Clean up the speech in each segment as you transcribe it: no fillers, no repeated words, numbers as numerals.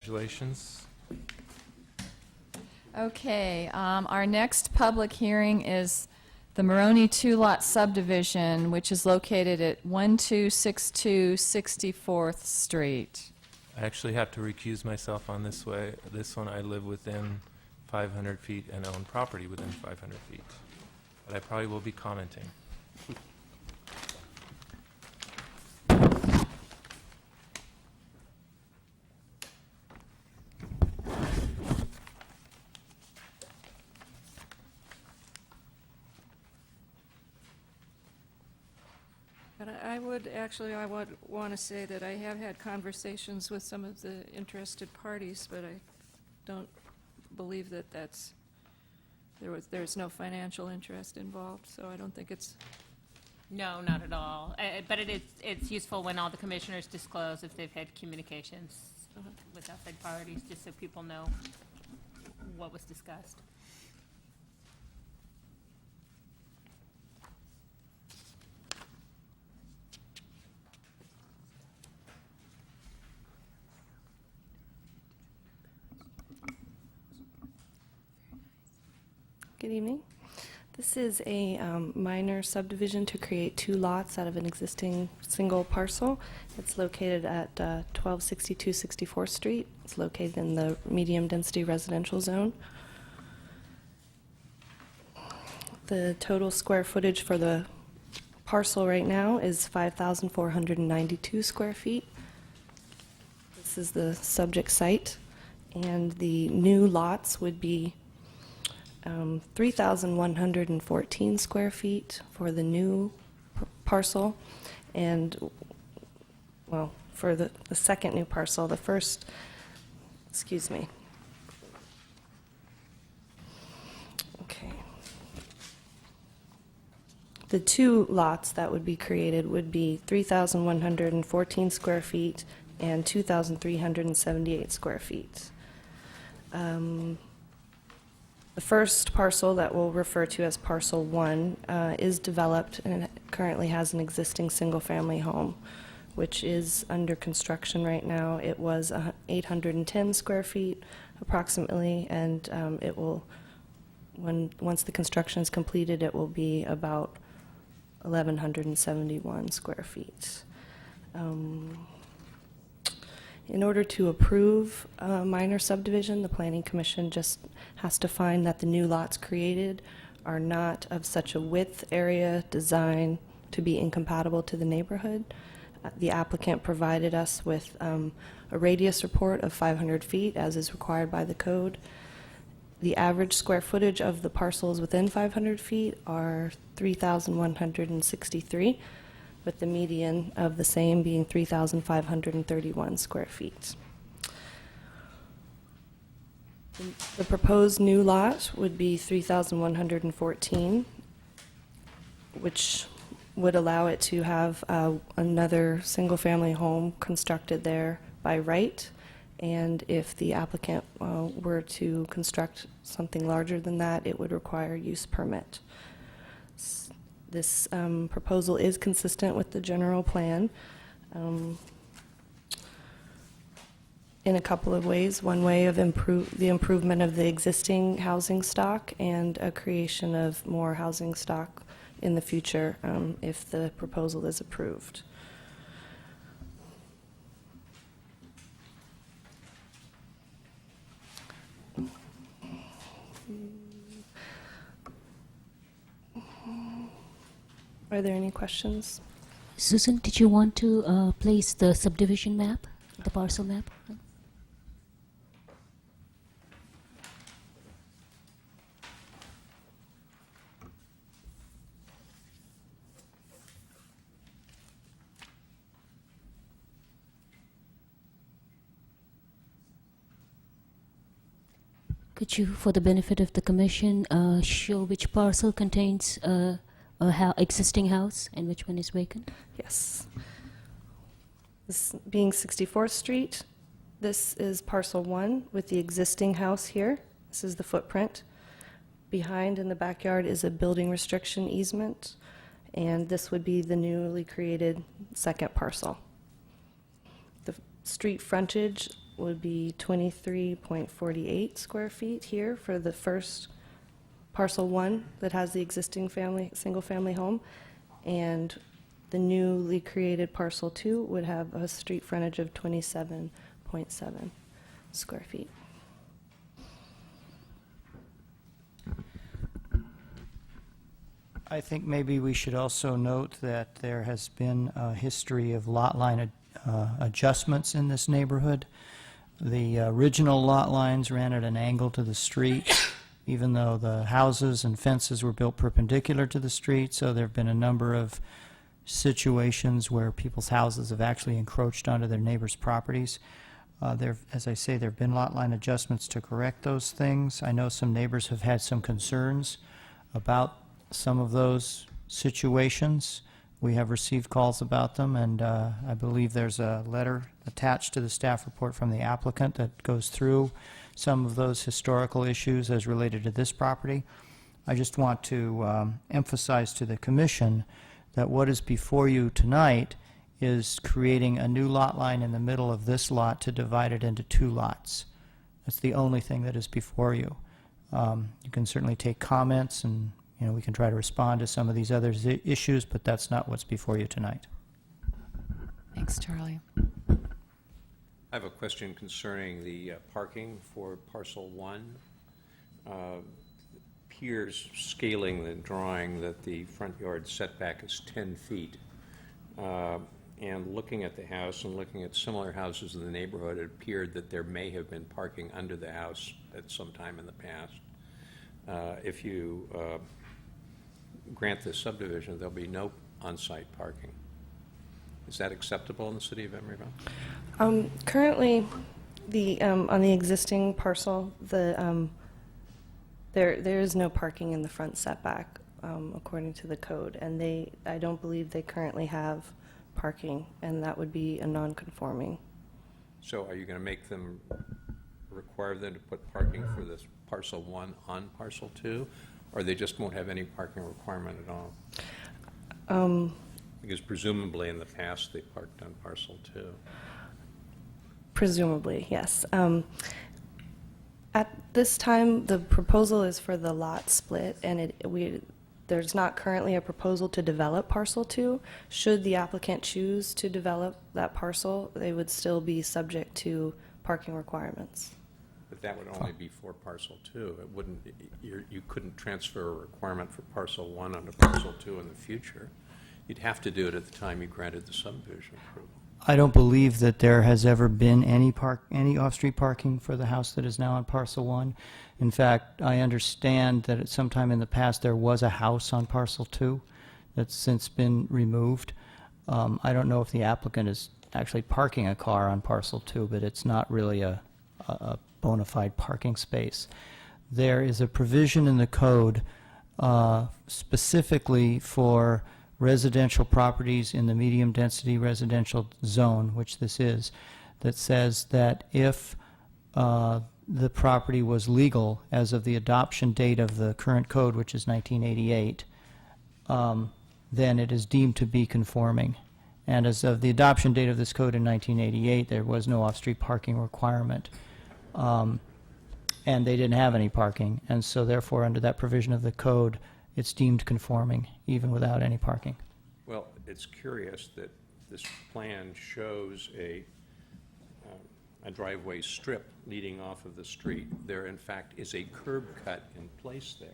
Congratulations. Okay, our next public hearing is the Maroney Two Lot Subdivision, which is located at 1262 64th Street. I actually have to recuse myself on this one. I live within 500 feet and own property within 500 feet. But I probably will be commenting. But I would want to say that I have had conversations with some of the interested parties, but I don't believe that there's no financial interest involved, so I don't think it's, No, not at all. But it's useful when all the commissioners disclose if they've had communications with outside parties, just so people know what was discussed. Good evening. This is a minor subdivision to create two lots out of an existing single parcel. It's located at 1262 64th Street. It's located in the medium-density residential zone. The total square footage for the parcel right now is 5,492 square feet. This is the subject site, and the new lots would be 3,114 square feet for the new parcel, and, well, for the second new parcel, the first, excuse me. Okay. The two lots that would be created would be 3,114 square feet and 2,378 square feet. The first parcel that we'll refer to as Parcel 1 is developed and it currently has an existing single-family home, which is under construction right now. It was 810 square feet approximately, and it will, once the construction is completed, it will be about 1,171 square feet. In order to approve a minor subdivision, the Planning Commission just has to find that the new lots created are not of such a width, area, design to be incompatible to the neighborhood. The applicant provided us with a radius report of 500 feet, as is required by the code. The average square footage of the parcels within 500 feet are 3,163. with the median of the same being 3,531 square feet. The proposed new lot would be 3,114, which would allow it to have another single-family home constructed there by right, and if the applicant were to construct something larger than that, it would require use permit. This proposal is consistent with the general plan in a couple of ways. One way of the improvement of the existing housing stock and a creation of more housing stock in the future if the proposal is approved. Are there any questions? Susan, did you want to place the subdivision map, the parcel map? Could you, for the benefit of the commission, show which parcel contains a existing house and which one is vacant? Yes. This being 64th Street, this is Parcel 1 with the existing house here. This is the footprint. Behind in the backyard is a building restriction easement, and this would be the newly created second parcel. The street frontage would be 23.48 square feet here for the first parcel 1 that has the existing single-family home. And the newly created parcel 2 would have a street frontage of 27.7 square feet. I think maybe we should also note that there has been a history of lot line adjustments in this neighborhood. The original lot lines ran at an angle to the street, even though the houses and fences were built perpendicular to the street, so there have been a number of situations where people's houses have actually encroached onto their neighbors' properties. As I say, there have been lot line adjustments to correct those things. I know some neighbors have had some concerns about some of those situations. We have received calls about them, and I believe there's a letter attached to the staff report from the applicant that goes through some of those historical issues as related to this property. I just want to emphasize to the Commission that what is before you tonight is creating a new lot line in the middle of this lot to divide it into 2 lots. That's the only thing that is before you. You can certainly take comments, and we can try to respond to some of these other issues, but that's not what's before you tonight. Thanks, Charlie. I have a question concerning the parking for parcel 1. Appears, scaling the drawing, that the front yard setback is 10 feet. And looking at the house and looking at similar houses in the neighborhood, it appeared that there may have been parking under the house at some time in the past. If you grant this subdivision, there'll be no on-site parking. Is that acceptable in the city of Emeryville? Currently, on the existing parcel, there is no parking in the front setback, according to the code, and I don't believe they currently have parking, and that would be a non-conforming. So are you going to make them, require them to put parking for this parcel 1 on parcel 2, or they just won't have any parking requirement at all? Because presumably in the past they parked on parcel 2. Presumably, yes. At this time, the proposal is for the lot split, and there's not currently a proposal to develop parcel 2. Should the applicant choose to develop that parcel, they would still be subject to parking requirements. But that would only be for parcel 2. It wouldn't, you couldn't transfer a requirement for parcel 1 onto parcel 2 in the future. You'd have to do it at the time you granted the subdivision approval. I don't believe that there has ever been any off-street parking for the house that is now on parcel 1. In fact, I understand that at some time in the past there was a house on parcel 2 that's since been removed. I don't know if the applicant is actually parking a car on parcel 2, but it's not really a bona fide parking space. There is a provision in the code specifically for residential properties in the medium-density residential zone, which this is, that says that if the property was legal as of the adoption date of the current code, which is 1988, then it is deemed to be conforming. And as of the adoption date of this code in 1988, there was no off-street parking requirement. And they didn't have any parking, and so therefore under that provision of the code, it's deemed conforming, even without any parking. Well, it's curious that this plan shows a driveway strip leading off of the street. There, in fact, is a curb cut in place there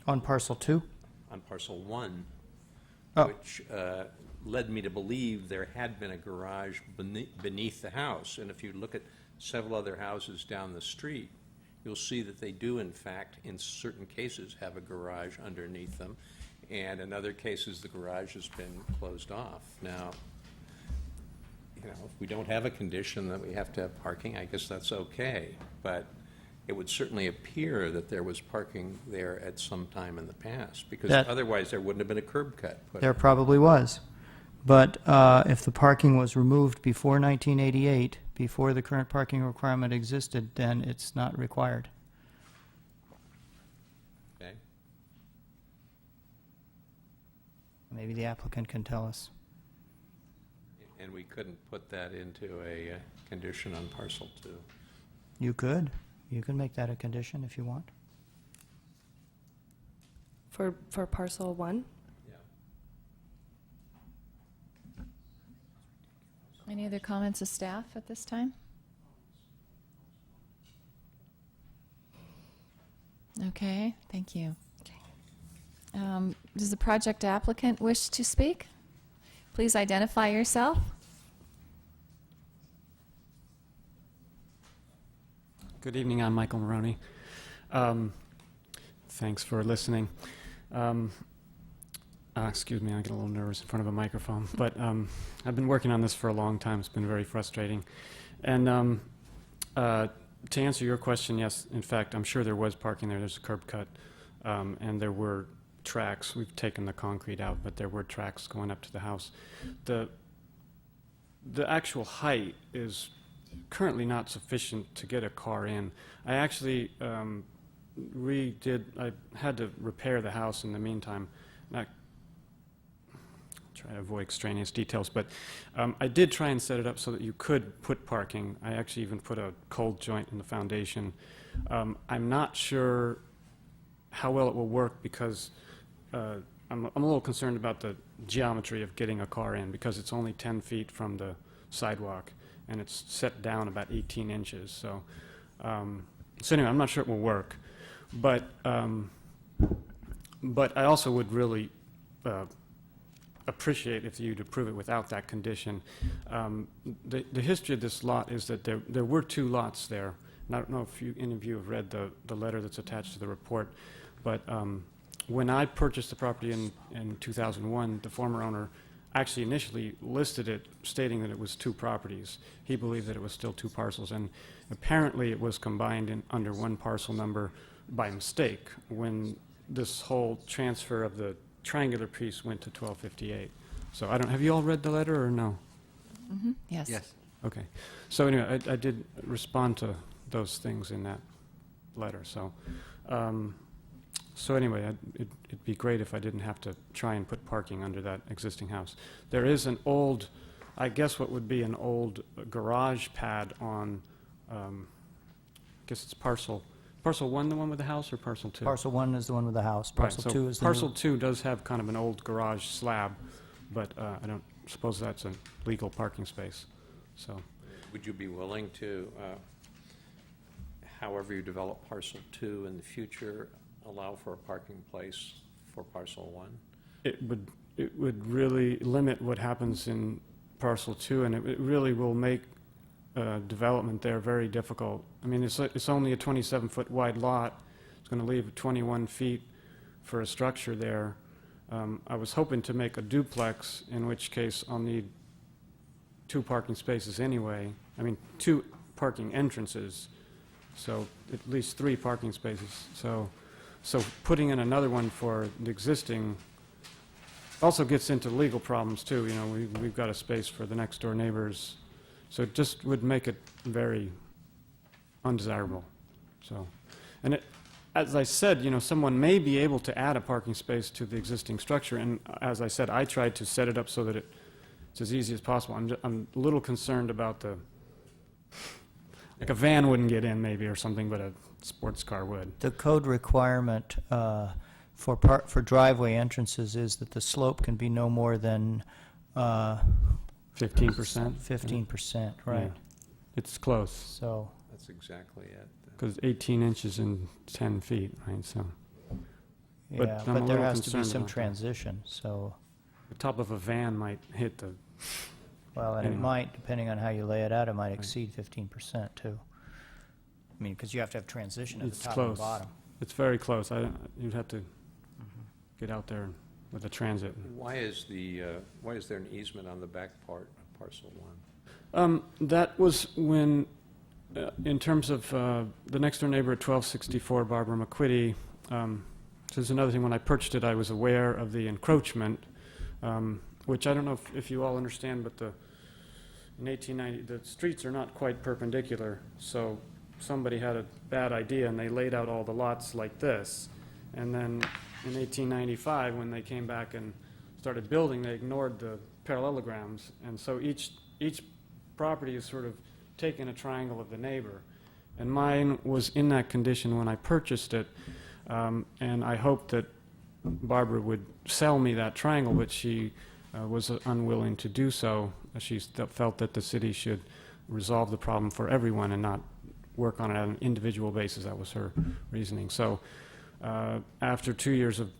On parcel 2? on parcel 1, Oh. which led me to believe there had been a garage beneath the house. And if you look at several other houses down the street, you'll see that they do, in fact, in certain cases, have a garage underneath them, and in other cases, the garage has been closed off. Now, if we don't have a condition that we have to have parking, I guess that's okay, but it would certainly appear that there was parking there at some time in the past, because otherwise there wouldn't have been a curb cut put There in. probably was. But if the parking was removed before 1988, before the current parking requirement existed, then it's not required. Okay. Maybe the applicant can tell us. and we couldn't put that into a condition on parcel 2. You could. You can make that a condition if you want. For parcel 1? Yeah. Any other comments of staff at this time? Okay, thank you. Does the project applicant wish to speak? Please identify yourself. Good evening, I'm Michael Maroney. Thanks for listening. Excuse me, I get a little nervous in front of a microphone, but I've been working on this for a long time. It's been very frustrating. And to answer your question, yes, in fact, I'm sure there was parking there. There's a curb cut, and there were tracks. We've taken the concrete out, but there were tracks going up to the house. The actual height is currently not sufficient to get a car in. I actually I had to repair the house in the meantime. And I try to avoid extraneous details, but I did try and set it up so that you could put parking. I actually even put a cold joint in the foundation. I'm not sure how well it will work because I'm a little concerned about the geometry of getting a car in because it's only 10 feet from the sidewalk and it's set down about 18 inches. So, so anyway, I'm not sure it will work, but I also would really appreciate if you'd approve it without that condition. The history of this lot is that there were 2 lots there. And I don't know if any of you have read the letter that's attached to the report, but when I purchased the property in 2001, the former owner actually initially listed it stating that it was 2 properties. He believed that it was still 2 parcels, and apparently it was combined under one parcel number by mistake when this whole transfer of the triangular piece went to 1258. So I don't, have you all read the letter or no? Mm-hmm. Yes. Yes. Okay. So anyway, I did respond to those things in that letter. So, so anyway, it'd be great if I didn't have to try and put parking under that existing house. There is an old, I guess what would be an old garage pad on, I guess it's parcel 1, the one with the house, or parcel 2? Parcel 1 is the one with the house. Right, Parcel so 2 is the Parcel new. 2 does have kind of an old garage slab, but I don't suppose that's a legal parking space. So, Would you be willing to, however you develop parcel 2 in the future, allow for a parking place for parcel 1? it would really limit what happens in parcel 2, and it really will make development there very difficult. I mean, it's only a 27-foot wide lot. It's going to leave 21 feet for a structure there. I was hoping to make a duplex, in which case I'll need 2 parking spaces anyway. I mean, 2 parking entrances, so at least 3 parking spaces. So putting in another one for the existing also gets into legal problems too. You know, we've got a space for the next door neighbors. So it just would make it very undesirable. So, and as I said, you know, someone may be able to add a parking space to the existing structure. And as I said, I tried to set it up so that it's as easy as possible. I'm a little concerned about like a van wouldn't get in maybe or something, but a sports car would. The code requirement for driveway entrances is that the slope can be no more than 15%? 15%, right? Yeah. It's close, So, That's exactly it. because 18 inches and 10 feet, right? So But yeah, I'm a but there little has to be concerned some about that. transition, so, the top of a van might hit the, well, and it Anyway. might, depending on how you lay it out, it might exceed 15% too. I mean, because you have to have transition at the it's top and close. the bottom. It's very close. You'd have to get out there with a transit. Why is there an easement on the back part of parcel 1? That was when, in terms of the next door neighbor at 1264, Barbara McQuitty, this is another thing, when I purchased it, I was aware of the encroachment, which I don't know if you all understand, but in 1890, the streets are not quite perpendicular, so somebody had a bad idea and they laid out all the lots like this. And then in 1895, when they came back and started building, they ignored the parallelograms, and so each property is sort of taking a triangle of the neighbor. And mine was in that condition when I purchased it, and I hoped that Barbara would sell me that triangle, but she was unwilling to do so. She felt that the city should resolve the problem for everyone and not work on it on an individual basis. That was her reasoning. So after 2 years of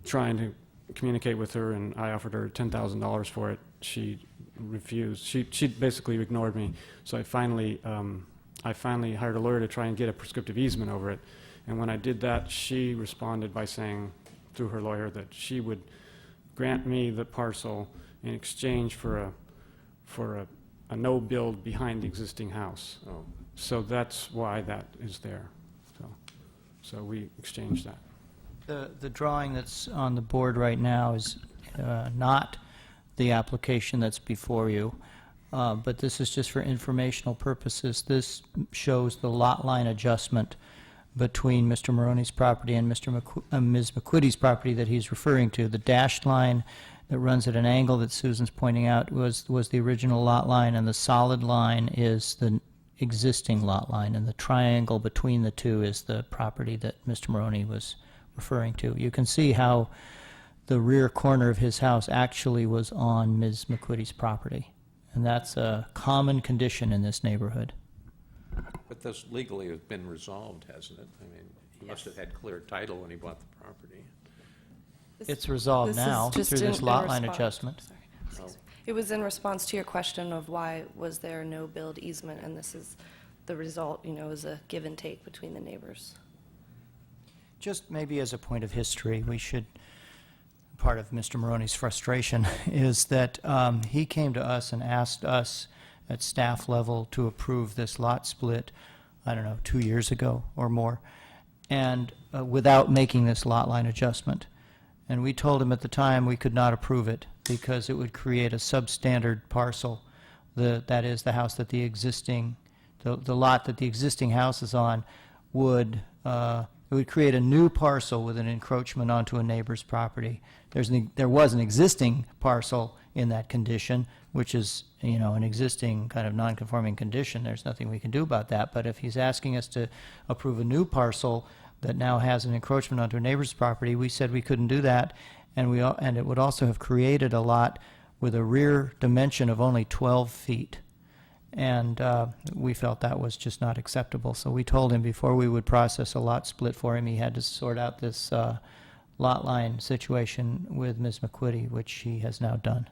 trying to communicate with her, and I offered her $10,000 for it, she refused. She basically ignored me. So I finally hired a lawyer to try and get a prescriptive easement over it. And when I did that, she responded by saying, through her lawyer, that she would grant me the parcel in exchange for a no-build behind the existing house. Oh. So that's why that is there. So we exchanged that. The drawing that's on the board right now is not the application that's before you, but this is just for informational purposes. This shows the lot line adjustment between Mr. Maroney's property and Ms. McQuitty's property that he's referring to. The dashed line that runs at an angle that Susan's pointing out was the original lot line, and the solid line is the existing lot line, and the triangle between the two is the property that Mr. Maroney was referring to. You can see how the rear corner of his house actually was on Ms. McQuitty's property, and that's a common condition in this neighborhood. But this legally has been resolved, hasn't it? I mean, he must have had clear title when he bought the property. It's resolved This is now just through this in lot line response- adjustment. Sorry. Excuse me. It was in response to your question of why was there no build easement, and this is the result, is a give and take between the neighbors. Just maybe as a point of history, we should, part of Mr. Maroney's frustration is that he came to us and asked us at staff level to approve this lot split, 2 years ago or more, and without making this lot line adjustment. And we told him at the time we could not approve it because it would create a substandard parcel. That is, the house that the lot that the existing house is on would create a new parcel with an encroachment onto a neighbor's property. There was an existing parcel in that condition, which is an existing kind of non-conforming condition. There's nothing we can do about that. But if he's asking us to approve a new parcel that now has an encroachment onto a neighbor's property, we said we couldn't do that, and it would also have created a lot with a rear dimension of only 12 feet. And we felt that was just not acceptable. So we told him before we would process a lot split for him, he had to sort out this lot line situation with Ms. McQuitty, which she has now done.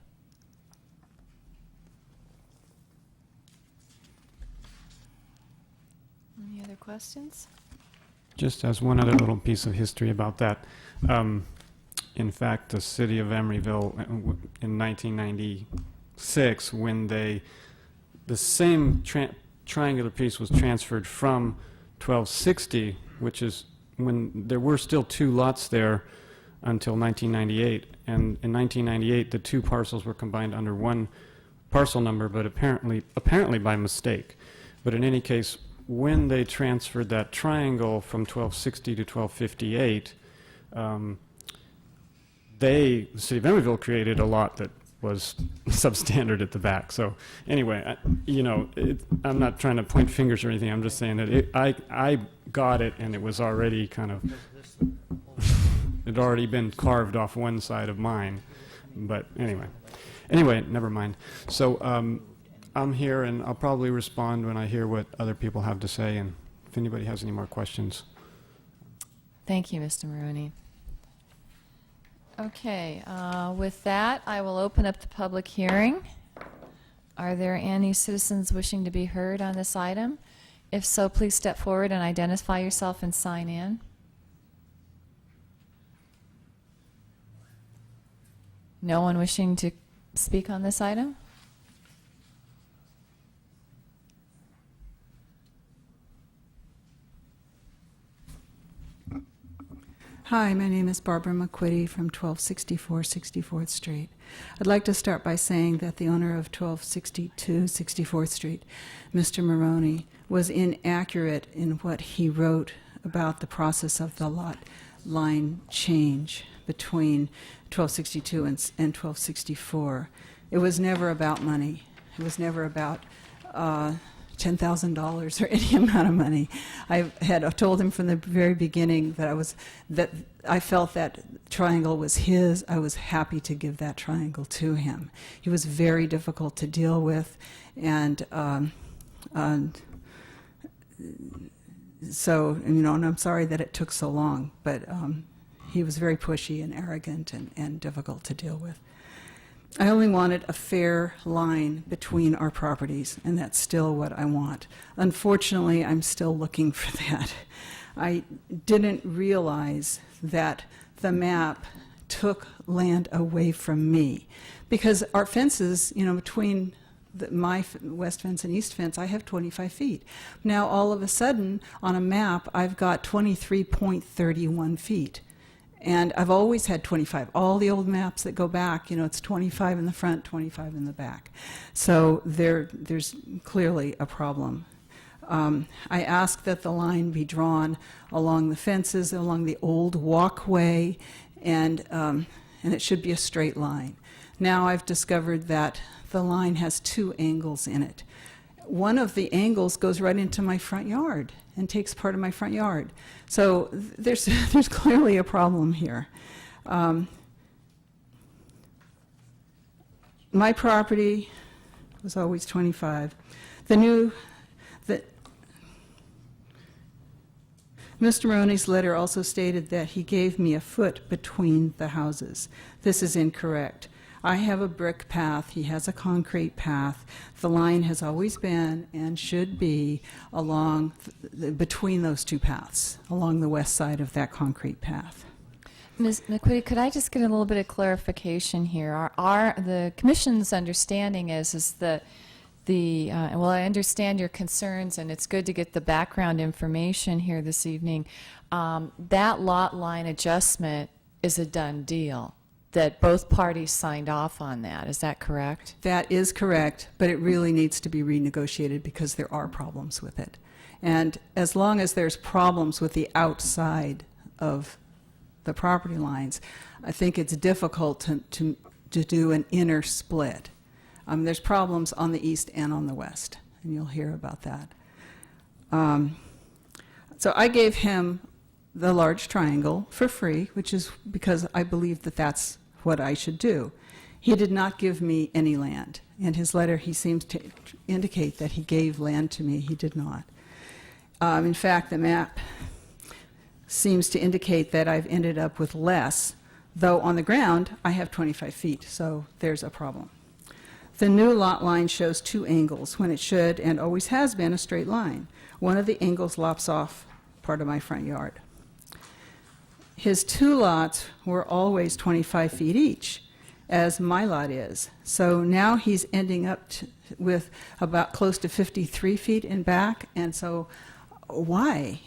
Any other questions? Just as one other little piece of history about that, in fact, the city of Emeryville in 1996, when the same triangular piece was transferred from 1260, which is when there were still 2 lots there until 1998. And in 1998, the 2 parcels were combined under 1 parcel number, but apparently by mistake. But in any case, when they transferred that triangle from 1260 to 1258, the city of Emeryville created a lot that was substandard at the back. So anyway, I'm not trying to point fingers or anything. I'm just saying that I got it, and it was already kind of, it had already been carved off one side of mine. But anyway, never mind. So I'm here, and I'll probably respond when I hear what other people have to say, and if anybody has any more questions. Thank you, Mr. Maroney. Okay, with that, I will open up the public hearing. Are there any citizens wishing to be heard on this item? If so, please step forward and identify yourself and sign in. No one wishing to speak on this item? Hi, my name is Barbara McQuitty from 1264 64th Street. I'd like to start by saying that the owner of 1262 64th Street, Mr. Maroney, was inaccurate in what he wrote about the process of the lot line change between 1262 and 1264. It was never about money. It was never about $10,000 or any amount of money. I had told him from the very beginning that I felt that triangle was his. I was happy to give that triangle to him. He was very difficult to deal with, and so, and I'm sorry that it took so long, but he was very pushy and arrogant and difficult to deal with. I only wanted a fair line between our properties, and that's still what I want. Unfortunately, I'm still looking for that. I didn't realize that the map took land away from me, because our fences, between my west fence and east fence, I have 25 feet. Now, all of a sudden, on a map, I've got 23.31 feet. And I've always had 25. All the old maps that go back, it's 25 in the front, 25 in the back. So there's clearly a problem. I ask that the line be drawn along the fences, along the old walkway, and it should be a straight line. Now I've discovered that the line has 2 angles in it. One of the angles goes right into my front yard and takes part of my front yard. So there's clearly a problem here. My property was always 25. Mr. Maroney's letter also stated that he gave me a foot between the houses. This is incorrect. I have a brick path, he has a concrete path. The line has always been and should be along between those 2 paths, along the west side of that concrete path. Ms. McQuitty, could I just get a little bit of clarification here? The Commission's understanding is that well, I understand your concerns, and it's good to get the background information here this evening. That lot line adjustment is a done deal, that both parties signed off on that. Is that correct? That is correct, but it really needs to be renegotiated because there are problems with it. And as long as there's problems with the outside of the property lines, I think it's difficult to do an inner split. There's problems on the east and on the west, and you'll hear about that. So I gave him the large triangle for free, which is because I believe that that's what I should do. He did not give me any land. In his letter, he seems to indicate that he gave land to me. He did not. In fact, the map seems to indicate that I've ended up with less, though on the ground, I have 25 feet, so there's a problem. The new lot line shows 2 angles when it should and always has been a straight line. One of the angles lops off part of my front yard. His 2 lots were always 25 feet each, as my lot is. So now he's ending up with about close to 53 feet in back, and so why?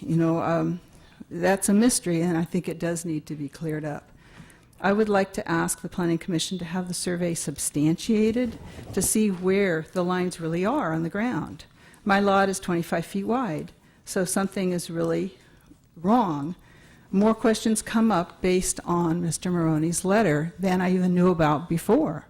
That's a mystery, and I think it does need to be cleared up. I would like to ask the Planning Commission to have the survey substantiated to see where the lines really are on the ground. My lot is 25 feet wide, so something is really wrong. More questions come up based on Mr. Maroney's letter than I even knew about before.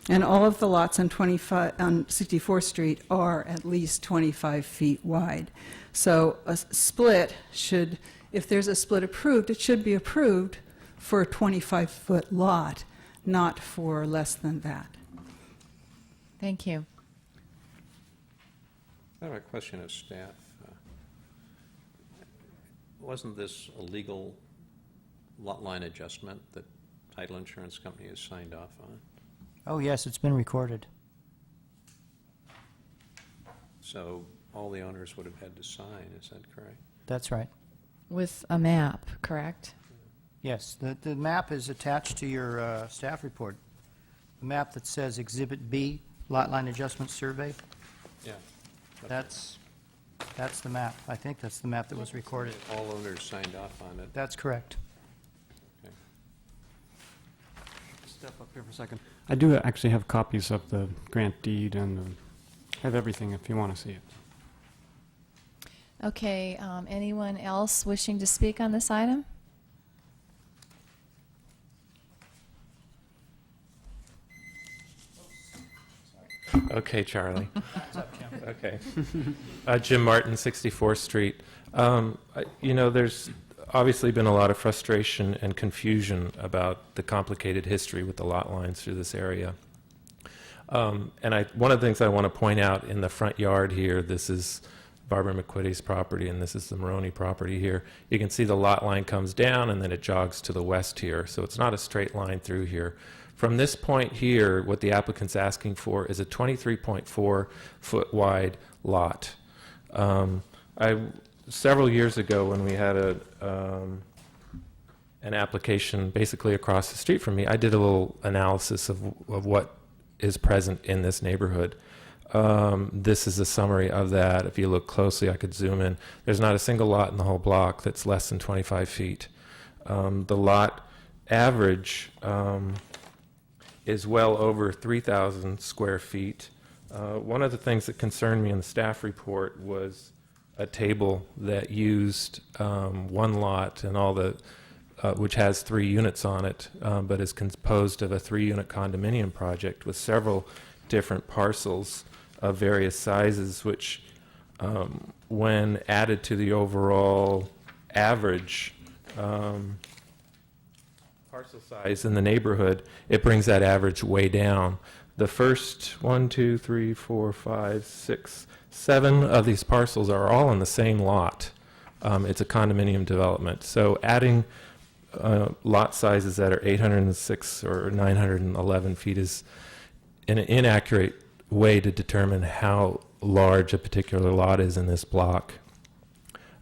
And all of the lots on 64th Street are at least 25 feet wide. So a split should, if there's a split approved, it should be approved for a 25-foot lot, not for less than that. Thank you. I have a question of staff. Wasn't this a legal lot line adjustment that title insurance company has signed off on? Oh, yes, it's been recorded. So all the owners would have had to sign, is that correct? That's right. With a map, correct? Yes, the map is attached to your staff report. The map that says Exhibit B, Lot Line Adjustment Survey, Yeah. that's the map. I think that's the map that was recorded. All owners signed off on it. That's correct. Okay. Step up here for a second. I do actually have copies of the grant deed and have everything if you want to see it. Okay, anyone else wishing to speak on this item? Okay, Charlie. Okay. Jim Martin, 64th Street. There's obviously been a lot of frustration and confusion about the complicated history with the lot lines through this area. One of the things I want to point out in the front yard here, this is Barbara McQuitty's property, and this is the Maroney property here. You can see the lot line comes down, and then it jogs to the west here, so it's not a straight line through here. From this point here, what the applicant's asking for is a 23.4 foot wide lot. Several years ago, when we had an application basically across the street from me, I did a little analysis of what is present in this neighborhood. This is a summary of that. If you look closely, I could zoom in. There's not a single lot in the whole block that's less than 25 feet. The lot average is well over 3,000 square feet. One of the things that concerned me in the staff report was a table that used one lot and all the which has 3 units on it, but is composed of a 3-unit condominium project with several different parcels of various sizes, which, when added to the overall average parcel size in the neighborhood, it brings that average way down. The first 1, 2, 3, 4, 5, 6, 7 of these parcels are all on the same lot. It's a condominium development. So adding lot sizes that are 806 or 911 feet is an inaccurate way to determine how large a particular lot is in this block.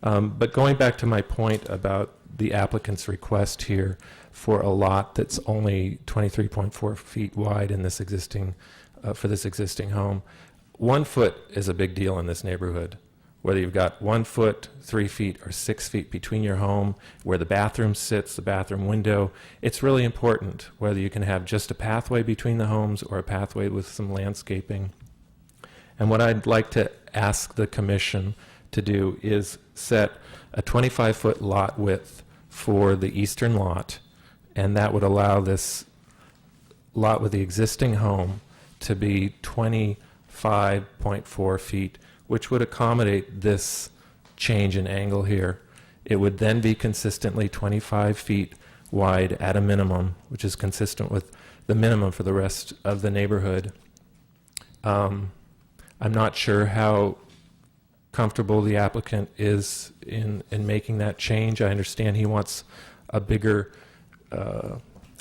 But going back to my point about the applicant's request here for a lot that's only 23.4 feet wide in this existing, for this existing home, 1 foot is a big deal in this neighborhood. Whether you've got 1 foot, 3 feet, or 6 feet between your home, where the bathroom sits, the bathroom window, it's really important whether you can have just a pathway between the homes or a pathway with some landscaping. And what I'd like to ask the commission to do is set a 25-foot lot width for the eastern lot, and that would allow this lot with the existing home to be 25.4 feet, which would accommodate this change in angle here. It would then be consistently 25 feet wide at a minimum, which is consistent with the minimum for the rest of the neighborhood. I'm not sure how comfortable the applicant is in making that change. I understand he wants a bigger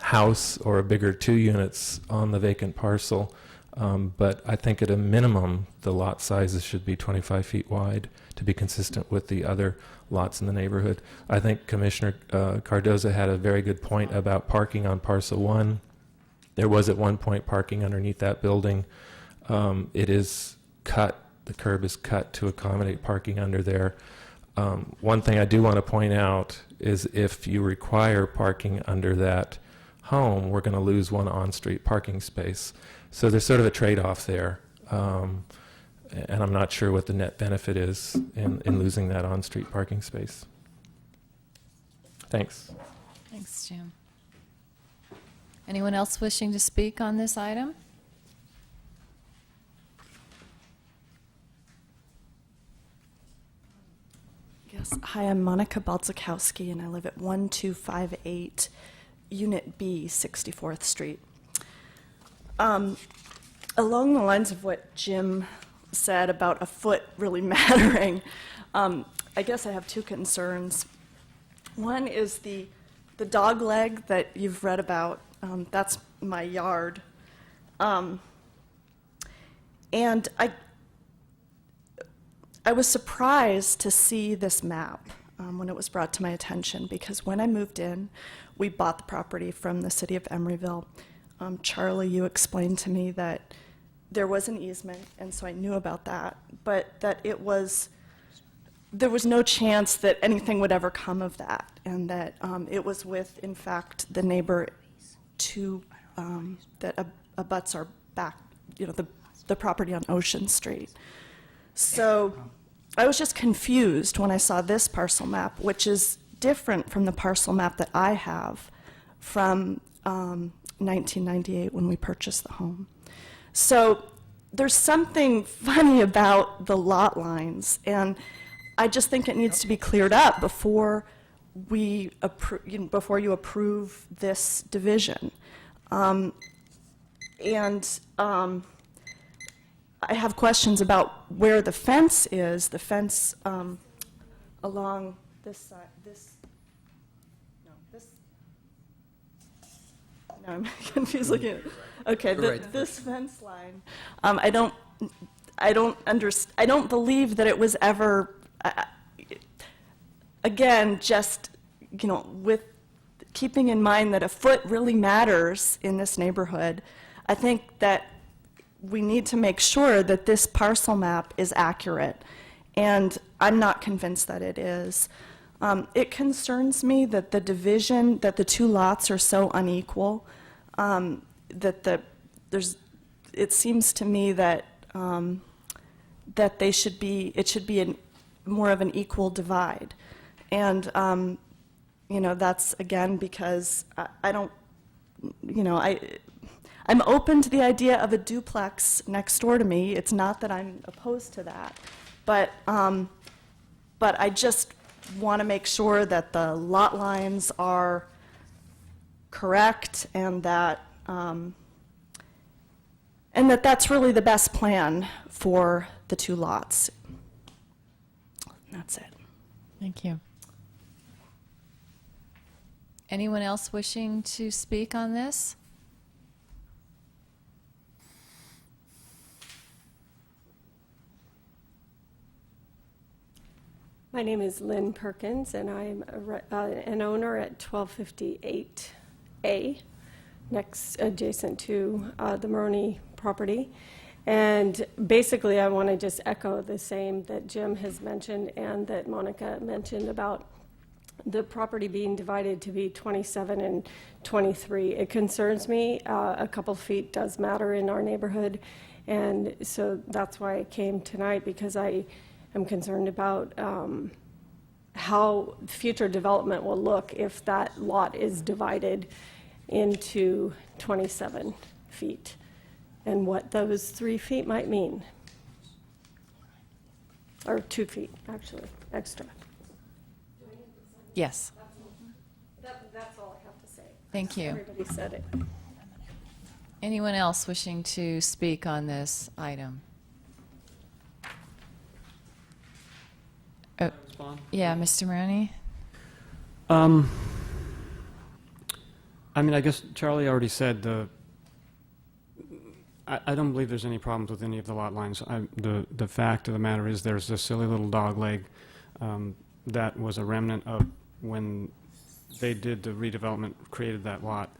house or a bigger 2 units on the vacant parcel. But I think at a minimum, the lot sizes should be 25 feet wide to be consistent with the other lots in the neighborhood. I think Commissioner Cardoza had a very good point about parking on Parcel 1. There was at one point parking underneath that building. It is cut, the curb is cut to accommodate parking under there. One thing I do want to point out is if you require parking under that home, we're going to lose 1 on-street parking space. So there's sort of a trade-off there, and I'm not sure what the net benefit is in losing that on-street parking space. Thanks. Thanks, Jim. Anyone else wishing to speak on this item? Yes. Hi, I'm Monica Balzakowski, and I live at 1258 Unit B, 64th Street. Along the lines of what Jim said about a foot really mattering, I guess I have 2 concerns. One is the dog leg that you've read about. That's my yard. And I was surprised to see this map when it was brought to my attention, because when I moved in, we bought the property from the city of Emeryville. Charlie, you explained to me that there was an easement, and so I knew about that, but that there was no chance that anything would ever come of that, and that it was with, in fact, the neighbor that abuts our back, the property on Ocean Street. So I was just confused when I saw this parcel map, which is different from the parcel map that I have from 1998 when we purchased the home. So there's something funny about the lot lines, and I just think it needs to be cleared up before before you approve this division. I have questions about where the fence is. The fence along this side. No, I'm confused looking at. Okay, this fence line. I don't believe that it was ever. Again, just with keeping in mind that a foot really matters in this neighborhood, I think that we need to make sure that this parcel map is accurate, and I'm not convinced that it is. It concerns me that the division, that the two lots are so unequal, it seems to me that that it should be more of an equal divide, and that's again because I don't, I'm open to the idea of a duplex next door to me. It's not that I'm opposed to that, but I just want to make sure that the lot lines are correct, and that that's really the best plan for the two lots. That's it. Thank you. Anyone else wishing to speak on this? My name is Lynn Perkins, and I'm an owner at 1258A, adjacent to the Maroney property. And basically, I want to just echo the same that Jim has mentioned and that Monica mentioned about the property being divided to be 27 and 23. It concerns me. A couple feet does matter in our neighborhood, and so that's why I came tonight, because I am concerned about how future development will look if that lot is divided into 27 feet, and what those 3 feet might mean, or 2 feet, actually, extra. Yes. That's all I have to say. Thank you. Everybody said it. Anyone else wishing to speak on this item? Oh, yeah, Mr. Maroney? I mean, I guess Charlie already said I don't believe there's any problems with any of the lot lines. The fact of the matter is there's this silly little dog leg that was a remnant of when they did the redevelopment, created that lot.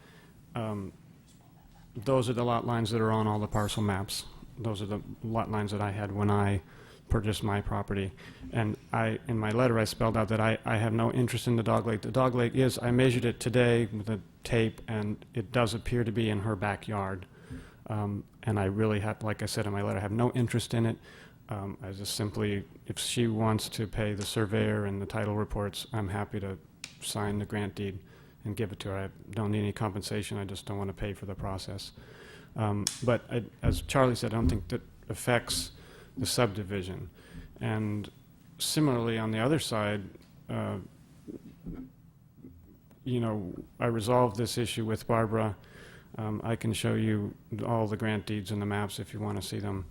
Those are the lot lines that are on all the parcel maps. Those are the lot lines that I had when I purchased my property. And in my letter, I spelled out that I have no interest in the dog leg. The dog leg is, I measured it today with a tape, and it does appear to be in her backyard. And I really have, like I said in my letter, I have no interest in it. I just simply, if she wants to pay the surveyor and the title reports, I'm happy to sign the grant deed and give it to her. I don't need any compensation. I just don't want to pay for the process. But as Charlie said, I don't think that affects the subdivision. And similarly, on the other side, I resolved this issue with Barbara. I can show you all the grant deeds and the maps if you want to see them.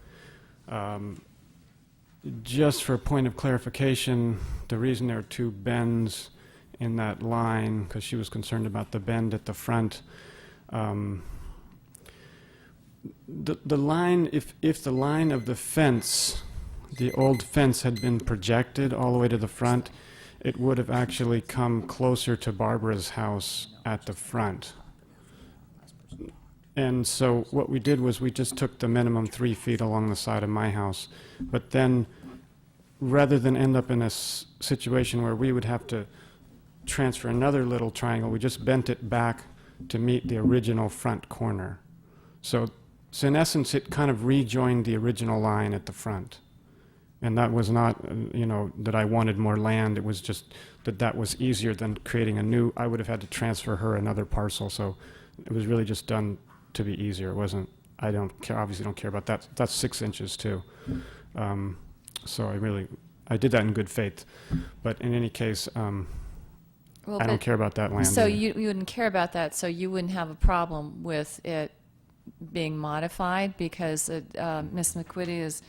Just for a point of clarification, the reason there are two bends in that line, because she was concerned about the bend at the front. The line, if the line of the fence, the old fence had been projected all the way to the front, it would have actually come closer to Barbara's house at the front. And so what we did was we just took the minimum 3 feet along the side of my house. But then, rather than end up in a situation where we would have to transfer another little triangle, we just bent it back to meet the original front corner. So in essence, it kind of rejoined the original line at the front. And that was not, that I wanted more land. It was just that was easier than creating a new, I would have had to transfer her another parcel. So it was really just done to be easier. It wasn't I don't care, obviously don't care about that. That's 6 inches too. So I did that in good faith. But in any case, Well, I don't but- care about that land. So either. you wouldn't care about that, so you wouldn't have a problem with it being modified, because Ms. McQuitty is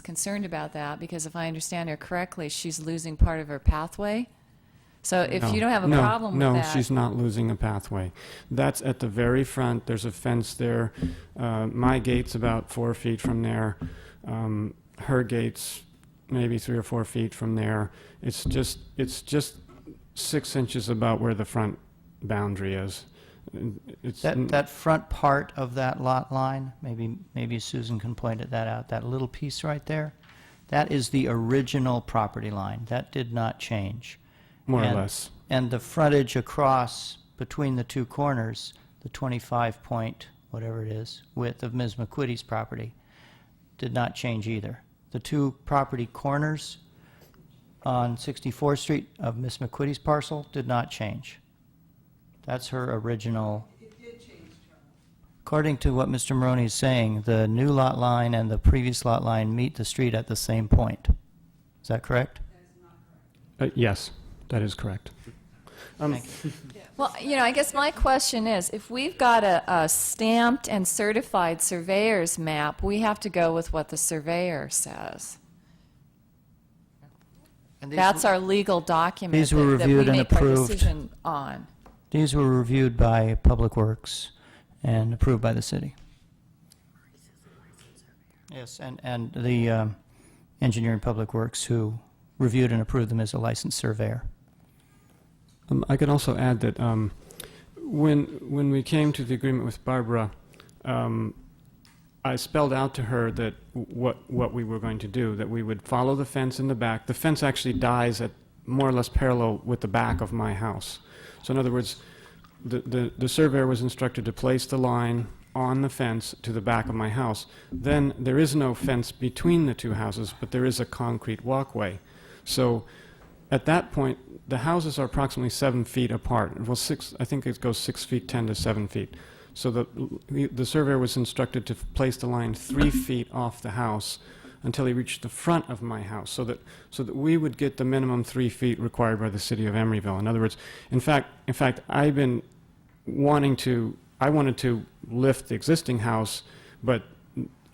concerned about that, because if I understand her correctly, she's losing part of her pathway. So if you don't have a problem with No, that. she's not losing a pathway. That's at the very front. There's a fence there. My gate's about 4 feet from there. Her gate's maybe 3 or 4 feet from there. It's just 6 inches about where the front boundary is. It's That front part of that lot line, maybe Susan can point that out, that little piece right there, that is the original property line. That did not change. more or And- less. And the frontage across between the two corners, the 25 point, whatever it is, width of Ms. McQuitty's property, did not change either. The two property corners on 64th Street of Ms. McQuitty's parcel did not change. That's her original. It did change, according to what Mr. Maroney is saying, the new lot line and the previous lot line meet the street at the same point. Is that correct? Yes, that is correct. Well, I guess my question is, if we've got a stamped and certified surveyor's map, we have to go with what the surveyor says. And these That's were- our legal document these were that we reviewed and make our approved. decision on. These were reviewed by Public Works and approved by the city. Yes, and the Engineering Public Works, who reviewed and approved them as a licensed surveyor. I could also add that when we came to the agreement with Barbara, I spelled out to her that what we were going to do, that we would follow the fence in the back. The fence actually dies at more or less parallel with the back of my house. So in other words, the surveyor was instructed to place the line on the fence to the back of my house. Then there is no fence between the two houses, but there is a concrete walkway. So at that point, the houses are approximately 7 feet apart. Well, I think it goes 6 feet 10 to 7 feet. So the surveyor was instructed to place the line 3 feet off the house until he reached the front of my house, so that we would get the minimum 3 feet required by the city of Emeryville. In other words, in fact, I've been I wanted to lift the existing house, but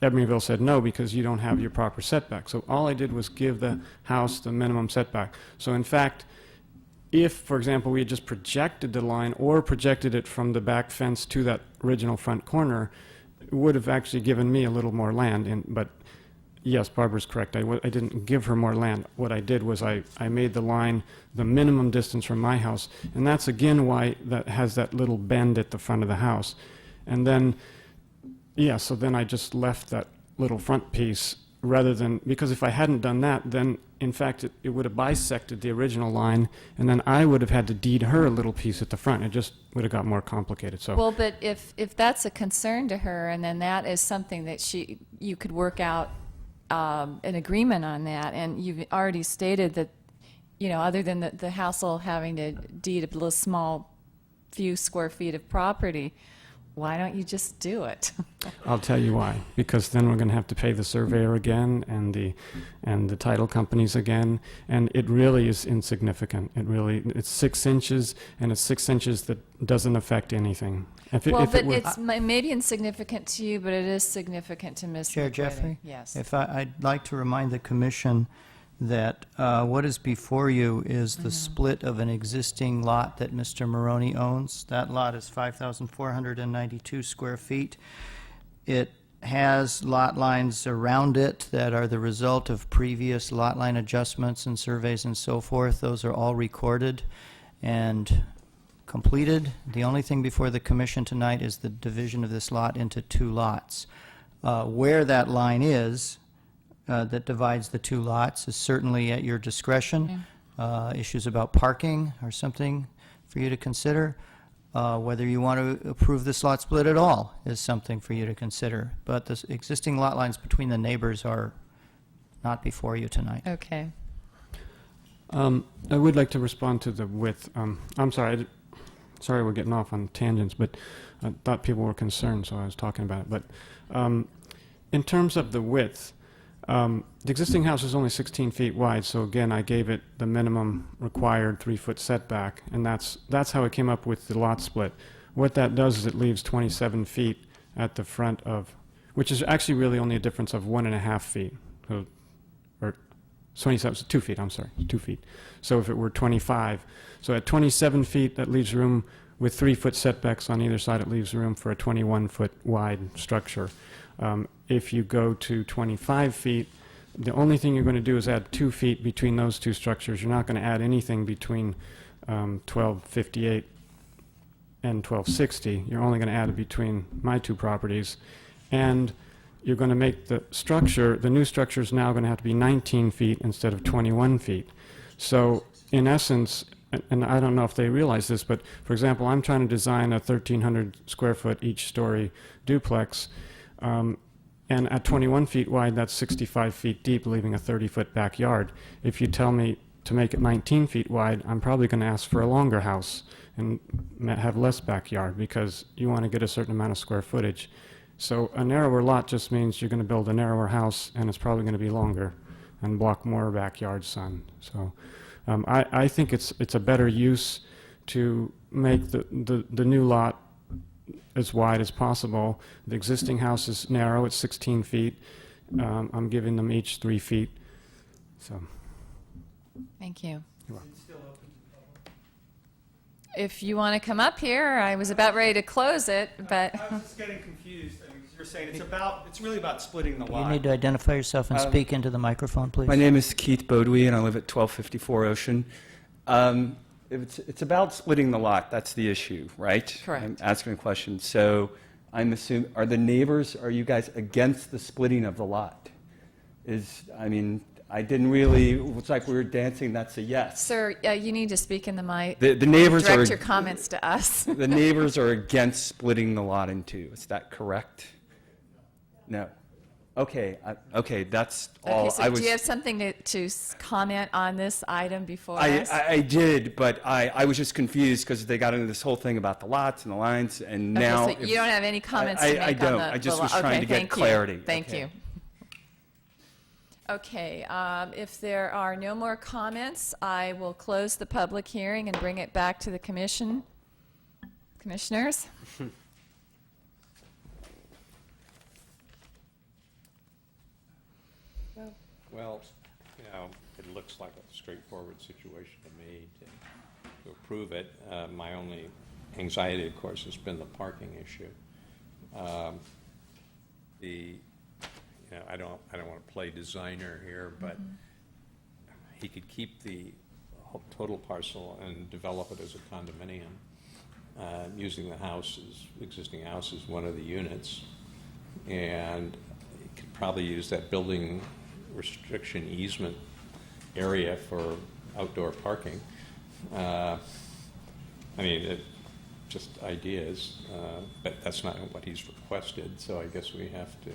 Emeryville said no, because you don't have your proper setback. So all I did was give the house the minimum setback. So in fact, if, for example, we had just projected the line or projected it from the back fence to that original front corner, it would have actually given me a little more land. But yes, Barbara's correct. I didn't give her more land. What I did was I made the line the minimum distance from my house. And that's again why that has that little bend at the front of the house. And then, yeah, so then I just left that little front piece rather than, because if I hadn't done that, then in fact it would have bisected the original line, and then I would have had to deed her a little piece at the front. It just would have got more complicated. So Well, but if that's a concern to her, and then that is something that you could work out an agreement on that, and you've already stated that, other than the hassle of having to deed a little small few square feet of property, why don't you just do it? I'll tell you why. Because then we're going to have to pay the surveyor again and the title companies again, and it really is insignificant. It's 6 inches, and it's 6 inches that doesn't affect anything. If it were- it's maybe insignificant to you, but it is significant to Ms. Chair McQuitty. Jeffrey? Yes. If I'd like to remind the commission that what is before you is the split of an existing lot that Mr. Maroney owns. That lot is 5,492 square feet. It has lot lines around it that are the result of previous lot line adjustments and surveys and so forth. Those are all recorded and completed. The only thing before the commission tonight is the division of this lot into 2 lots. Where that line is, that divides the 2 lots is certainly at your discretion. Issues about parking are something for you to consider. Whether you want to approve this lot split at all is something for you to consider. But the existing lot lines between the neighbors are not before you tonight. Okay. I would like to respond to the width. I'm sorry, sorry we're getting off on tangents, but I thought people were concerned, so I was talking about it. But in terms of the width, the existing house is only 16 feet wide, so again, I gave it the minimum required 3-foot setback, and that's how I came up with the lot split. What that does is it leaves 27 feet at the front of, which is actually really only a difference of 1.5 feet, or 27, 2 feet, I'm sorry, 2 feet. So if it were 25, so at 27 feet, that leaves room with 3-foot setbacks on either side, it leaves room for a 21-foot wide structure. If you go to 25 feet, the only thing you're going to do is add 2 feet between those two structures. You're not going to add anything between 1258 and 1260. You're only going to add it between my two properties. And you're going to make the structure, the new structure is now going to have to be 19 feet instead of 21 feet. So in essence, and I don't know if they realize this, but for example, I'm trying to design a 1,300 square foot each story duplex. And at 21 feet wide, that's 65 feet deep, leaving a 30-foot backyard. If you tell me to make it 19 feet wide, I'm probably going to ask for a longer house and have less backyard because you want to get a certain amount of square footage. So a narrower lot just means you're going to build a narrower house, and it's probably going to be longer and block more backyard sun. So I think it's a better use to make the new lot as wide as possible. The existing house is narrow, it's 16 feet. I'm giving them each 3 feet. So. Thank you. You're welcome. If you want to come up here, I was about ready to close it, but I was just getting confused. I mean, 'cause you're saying it's really about splitting the You lot. need to identify yourself and speak into the microphone, please. My name is Keith Bodwee, and I live at 1254 Ocean. It's about splitting the lot. That's the issue, right? Correct. I'm asking a question. So I'm assuming, are you guys against the splitting of the lot? I didn't really, it's like we were dancing, that's a yes. sir, you need to speak in the mic. The neighbors Direct are, your comments to us. the neighbors are against splitting the lot in two. Is that correct? No. Okay, that's all. Okay, so do you have something to comment on this item before us? I did, but I was just confused because they got into this whole thing about the lots and the lines, and Okay, now... so you don't have any comments to make I don't. on the... I just was okay, trying to get thank you. clarity. Thank Okay. you. Okay, if there are no more comments, I will close the public hearing and bring it back to the commission. Commissioners? Well, it looks like a straightforward situation to me to approve it. My only anxiety, of course, has been the parking issue. I don't want to play designer here, but he could keep the whole total parcel and develop it as a condominium, using the existing house as one of the units, and he could probably use that building restriction easement area for outdoor parking. Just ideas, but that's not what he's requested, so I guess we have to,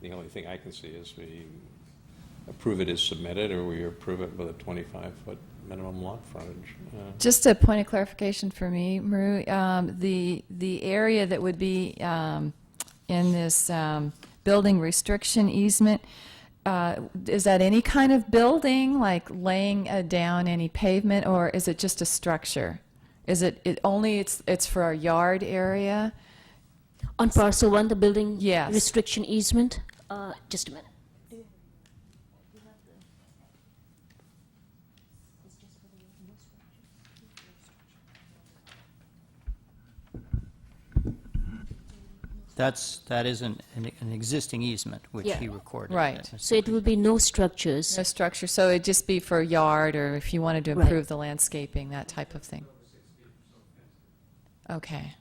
the only thing I can see is we approve it as submitted, or we approve it with a 25-foot minimum lot frontage. Just a point of clarification for me, Maru. The area that would be in this building restriction easement, is that any kind of building, like laying down any pavement, or is it just a structure? Is it only it's for a yard area? On parcel 1, the building Yes. restriction easement. Just a minute. That is an existing easement, which Yeah. he recorded. Right. So it will be no structures. No structure, so it'd just be for a yard, or if you wanted to Right. improve the landscaping, that type of thing. Okay.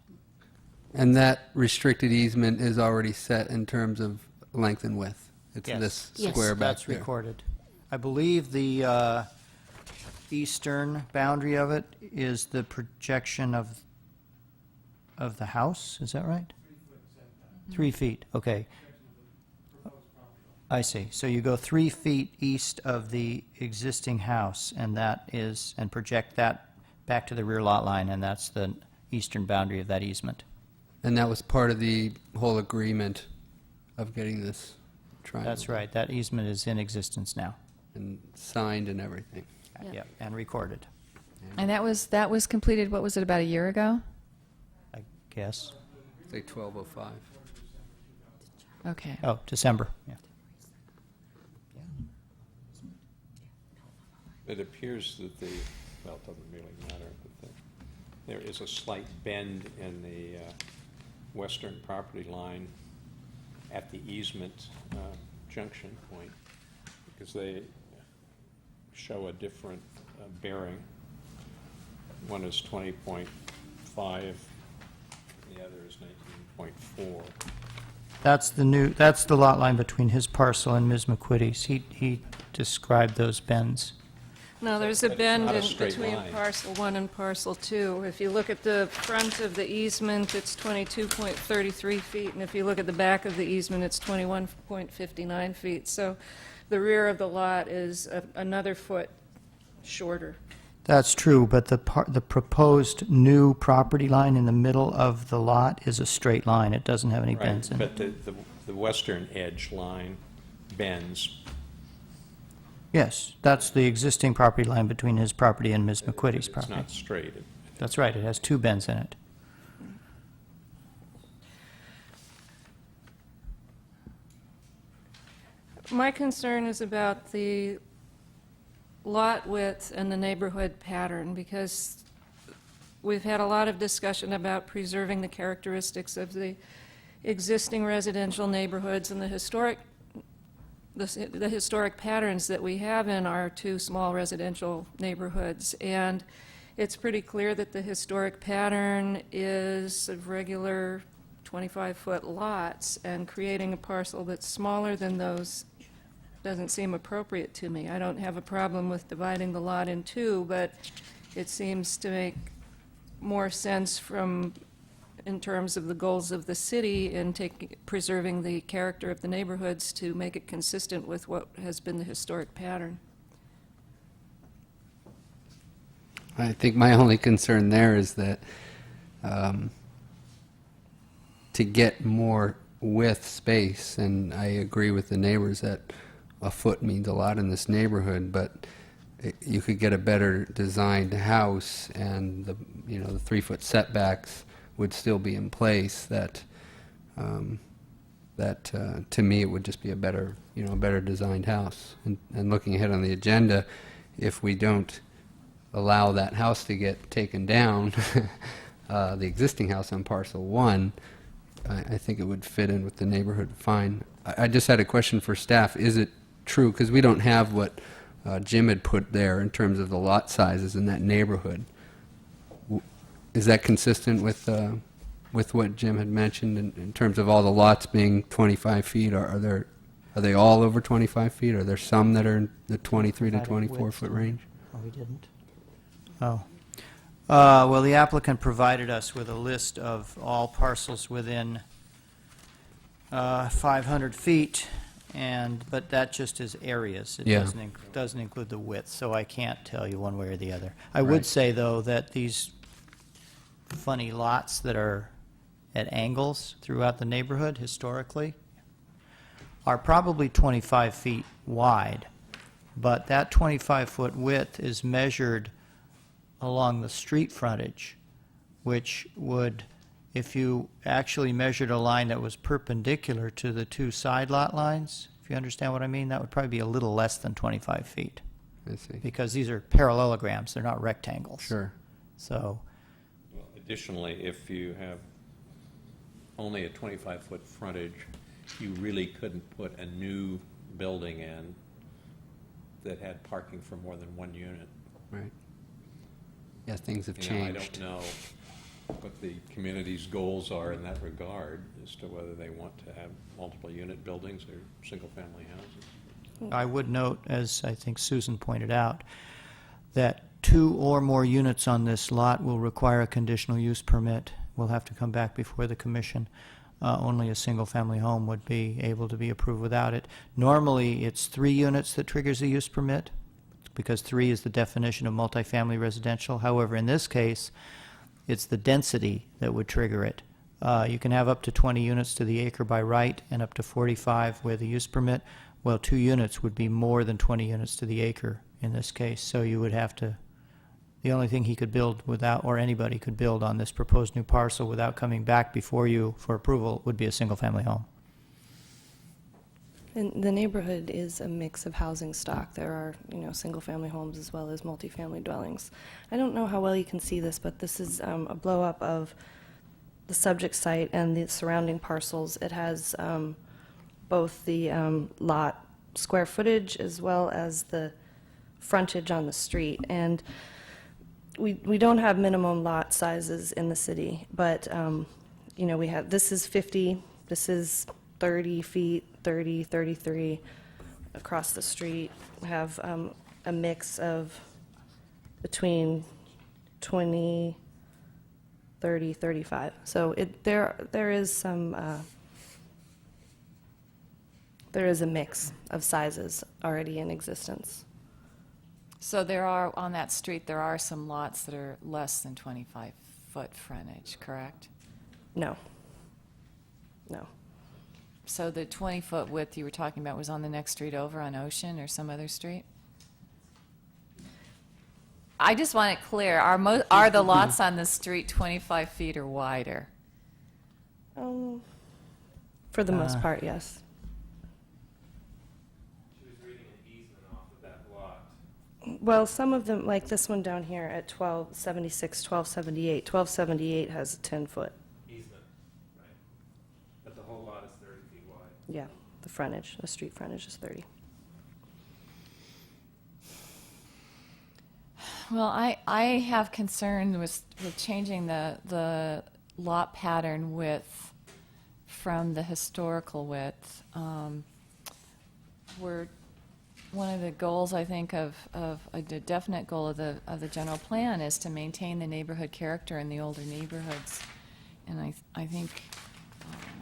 And that restricted easement is already set in terms of length and width. It's Yes. this Yes. square back That's there. recorded. I believe the eastern boundary of it is the projection of the house, is that right? 3 feet, okay. I see. So you go 3 feet east of the existing house, and project that back to the rear lot line, and that's the eastern boundary of that easement. And that was part of the whole agreement of getting this triangle. That's right. That easement is in existence now. And signed and everything. Yeah. Yep, and recorded, And that was completed, what was it, about a year ago? I guess. Say 1205. Okay. Oh, December, yeah. It appears that the, well, it doesn't really matter, but there is a slight bend in the western property line at the easement junction point, because they show a different bearing. One is 20.5, the other is 19.4. That's the lot line between his parcel and Ms. McQuitty's. He described those bends. No, there's a But it's bend not a in straight between line. parcel 1 and parcel 2. If you look at the front of the easement, it's 22.33 feet, and if you look at the back of the easement, it's 21.59 feet. So the rear of the lot is another foot shorter. That's true, but the proposed new property line in the middle of the lot is a straight line. It doesn't have any bends in it. But the western edge line bends. Yes, that's the existing property line between his property and Ms. McQuitty's It's property. not straight. That's right, it has two bends in it. My concern is about the lot width and the neighborhood pattern, because we've had a lot of discussion about preserving the characteristics of the existing residential neighborhoods and the historic patterns that we have in our two small residential neighborhoods. And it's pretty clear that the historic pattern is of regular 25-foot lots, and creating a parcel that's smaller than those doesn't seem appropriate to me. I don't have a problem with dividing the lot in two, but it seems to make more sense in terms of the goals of the city and preserving the character of the neighborhoods to make it consistent with what has been the historic pattern. I think my only concern there is that to get more width space, and I agree with the neighbors that a foot means a lot in this neighborhood, but you could get a better designed house, and the 3-foot setbacks would still be in place. That to me, it would just be a better designed house. And looking ahead on the agenda, if we don't allow that house to get taken down, the existing house on parcel 1, I think it would fit in with the neighborhood fine. I just had a question for staff. Is it true, because we don't have what Jim had put there in terms of the lot sizes in that neighborhood? Is that consistent with what Jim had mentioned in terms of all the lots being 25 feet? Are they all over 25 feet? Are there some that are in the 23 to 24 foot range? Oh, we didn't? Oh. Well, the applicant provided us with a list of all parcels within 500 feet, but that just is areas. It Yeah. doesn't include the width, so I can't tell you one way or the other. I would Right. say, though, that these funny lots that are at angles throughout the neighborhood historically are probably 25 feet wide, but that 25-foot width is measured along the street frontage, which would, if you actually measured a line that was perpendicular to the two side lot lines, if you understand what I mean, that would probably be a little less than 25 feet. I see. Because these are parallelograms, they're not rectangles. Sure. So, Additionally, if you have only a 25-foot frontage, you really couldn't put a new building in that had parking for more than one unit. Right. Yeah, things have You know, I changed. don't know what the community's goals are in that regard as to whether they want to have multiple unit buildings or single-family houses. I would note, as I think Susan pointed out, that 2 or more units on this lot will require a conditional use permit. We'll have to come back before the commission. Only a single-family home would be able to be approved without it. Normally, it's 3 units that triggers a use permit. because 3 is the definition of multifamily residential. However, in this case, it's the density that would trigger it. You can have up to 20 units to the acre by right and up to 45 with a use permit. Well, 2 units would be more than 20 units to the acre in this case, so you would have to, the only thing he could build without, or anybody could build on this proposed new parcel without coming back before you for approval would be a single-family home. And the neighborhood is a mix of housing stock. There are, single-family homes as well as multifamily dwellings. I don't know how well you can see this, but this is a blow-up of the subject site and the surrounding parcels. It has both the lot square footage as well as the frontage on the street. And we don't have minimum lot sizes in the city, but we have, this is 50, this is 30 feet, 30, 33 across the street. We have a mix of between 20, 30, 35. So there is some there is a mix of sizes already in existence. So there are, on that street, there are some lots that are less than 25-foot frontage, correct? No. No. So the 20-foot width you were talking about was on the next street over on Ocean or some other street? I just want it clear, are the lots on the street 25 feet or wider? For the most part, yes. She was reading an easement off of that lot. Well, some of them, like this one down here at 1276, 1278. 1278 has a 10-foot. Easement, right? But the whole lot is 30 feet wide. Yeah, the street frontage is 30. Well, I have concern with changing the lot pattern width from the historical width. One of the goals, I think, of a definite goal of the general plan is to maintain the neighborhood character in the older neighborhoods. And I think,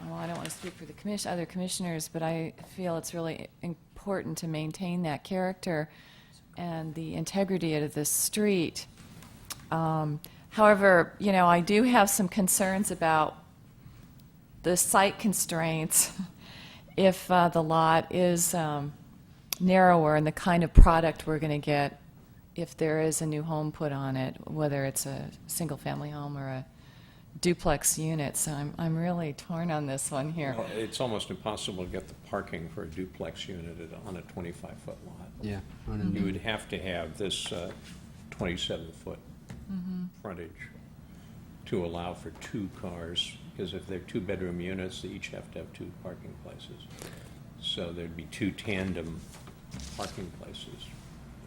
well, I don't want to speak for the other commissioners, but I feel it's really important to maintain that character and the integrity of this street. However, I do have some concerns about the site constraints if the lot is narrower and the kind of product we're going to get if there is a new home put on it, whether it's a single-family home or a duplex unit. So I'm really torn on this one here. Well, it's almost impossible to get the parking for a duplex unit on a 25-foot lot. Yeah. You would have to have this 27-foot frontage to allow for 2 cars, because if they're 2-bedroom units, they each have to have 2 parking places. So there'd be 2 tandem parking places,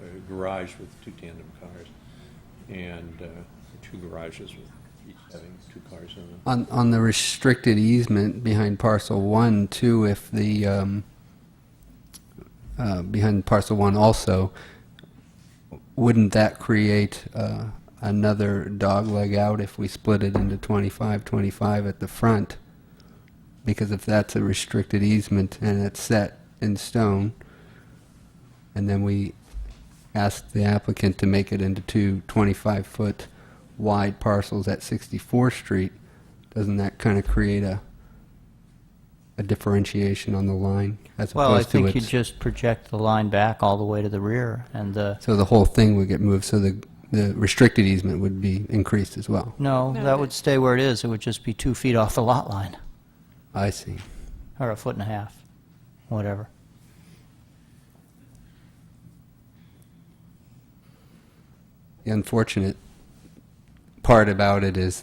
a garage with 2 tandem cars, and 2 garages with each having 2 cars in them. On the restricted easement behind parcel 1 too, if the, behind parcel 1 also, wouldn't that create another dog leg out if we split it into 25 at the front? Because if that's a restricted easement and it's set in stone, and then we ask the applicant to make it into 2 25-foot wide parcels at 64th Street, doesn't that kind of create a differentiation on the line as Well, I opposed to think you its... just project the line back all the way to the rear, and So the whole thing would get moved, so the restricted easement would be increased as well. no, that would stay where it is. It would just be 2 feet off the lot line, I see. or 1.5 feet, whatever. The unfortunate part about it is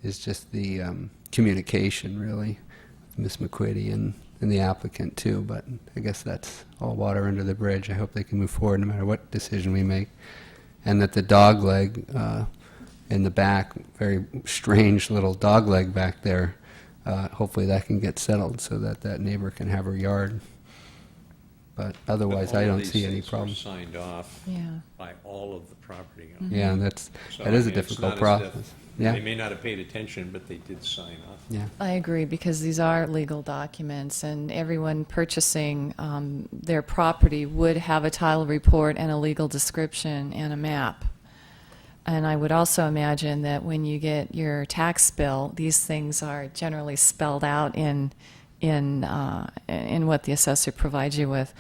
just the communication, really, with Ms. McQuitty and the applicant too. But I guess that's all water under the bridge. I hope they can move forward no matter what decision we make, and that the dog leg in the back, very strange little dog leg back there. Hopefully that can get settled so that that neighbor can have her yard but otherwise, I don't see any problem. All of these things were signed off Yeah. by all of the property owners. Yeah, So, that is a I mean, it's difficult not as if process. They Yeah, may not have paid attention, but they did sign off. yeah. I agree, because these are legal documents, and everyone purchasing their property would have a title report and a legal description and a map. And I would also imagine that when you get your tax bill, these things are generally spelled out in what the assessor provides you with.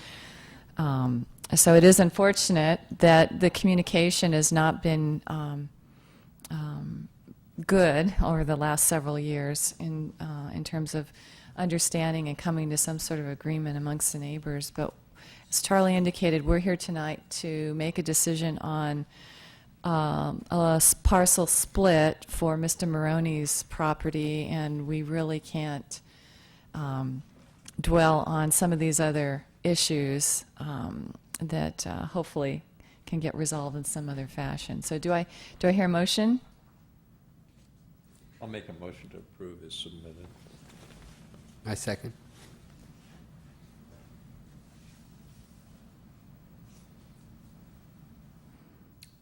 So it is unfortunate that the communication has not been good over the last several years in terms of understanding and coming to some sort of agreement amongst the neighbors. But as Charlie indicated, we're here tonight to make a decision on a parcel split for Mr. Maroney's property, and we really can't dwell on some of these other issues that hopefully can get resolved in some other fashion. So do I hear a motion? I'll make a motion to approve as submitted. I second.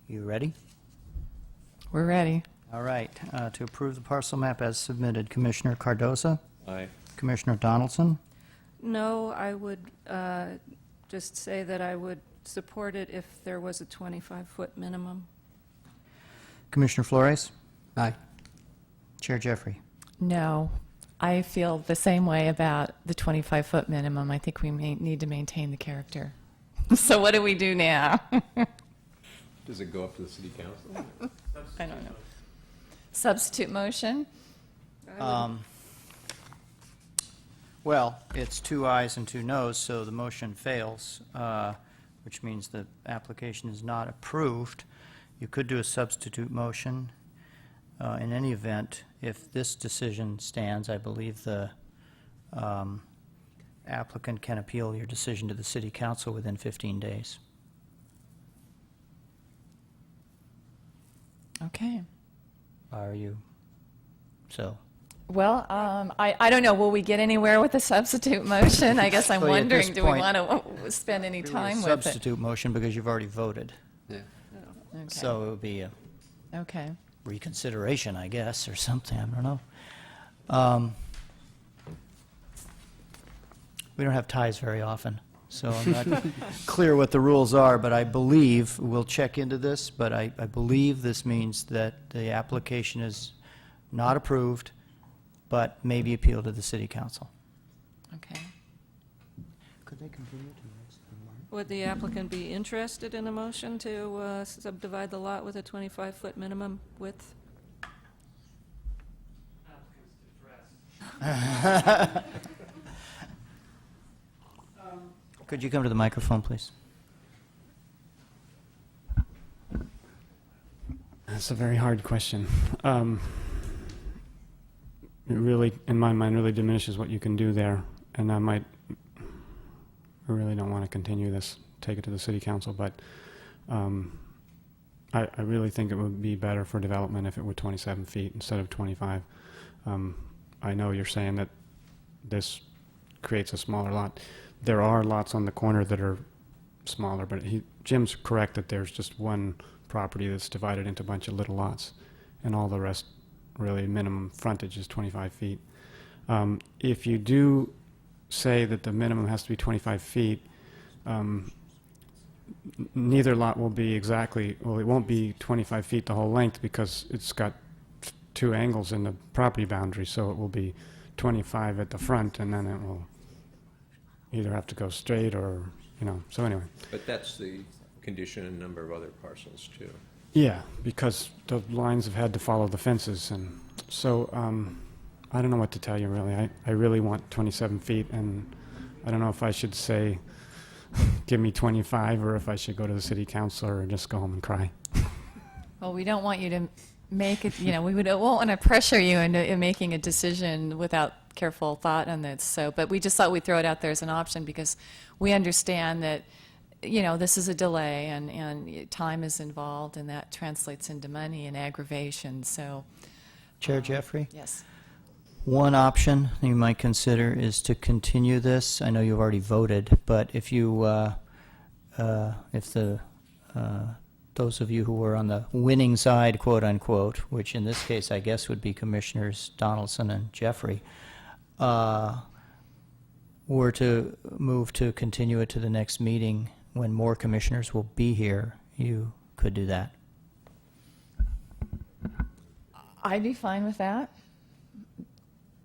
You ready? We're ready. All right. To approve the parcel map as submitted, Commissioner Cardoza, Aye. Commissioner Donaldson, No, I would just say that I would support it if there was a 25-foot minimum. Commissioner Flores, Aye. Chair Jeffrey. No, I feel the same way about the 25-foot minimum. I think we need to maintain the character. So what do we do now? Does it go up to the city council? I don't know. Substitute motion? Well, it's 2 ayes and 2 noes, so the motion fails, which means the application is not approved. You could do a substitute motion. In any event, if this decision stands, I believe the applicant can appeal your decision to the city council within 15 days. Okay. Are you? So. Well, I don't know. Will we get anywhere with a substitute motion? I guess I'm Well, at this wondering, do we point, want to spend any Really a time with it? substitute motion because you've already voted. Yeah. Okay. So it would be a Okay. reconsideration, I guess, or something, I don't know. We don't have ties very often, so I'm not clear what the rules are, but I believe, we'll check into this, but I believe this means that the application is not approved, but may be appealed to the city council. Okay. Could they continue to raise the mark? Would the applicant be interested in a motion to subdivide the lot with a 25-foot minimum width? Could you come to the microphone, please? That's a very hard question. It really, in my mind, really diminishes what you can do there, and I really don't want to continue this, take it to the city council, but I really think it would be better for development if it were 27 feet instead of 25. I know you're saying that this creates a smaller lot. There are lots on the corner that are smaller, but Jim's correct that there's just one property that's divided into a bunch of little lots, and all the rest, really, minimum frontage is 25 feet. If you do say that the minimum has to be 25 feet, neither lot will be exactly, well, it won't be 25 feet the whole length because it's got 2 angles in the property boundary, so it will be 25 at the front, and then it will either have to go straight or, so anyway. But that's the condition in a number of other parcels, too. Yeah, because the lines have had to follow the fences, and so I don't know what to tell you, really. I really want 27 feet, and I don't know if I should say, give me 25, or if I should go to the city council or just go home and cry. Well, we don't want you to make it, we won't want to pressure you into making a decision without careful thought on this. So, but we just thought we'd throw it out there as an option because we understand that, this is a delay and time is involved, and that translates into money and aggravation. So, Chair Jeffrey? yes. One option you might consider is to continue this. I know you've already voted, but if you, if the, those of you who were on the winning side, quote unquote, which in this case I guess would be Commissioners Donaldson and Jeffrey, were to move to continue it to the next meeting when more commissioners will be here, you could do that. I'd be fine with that.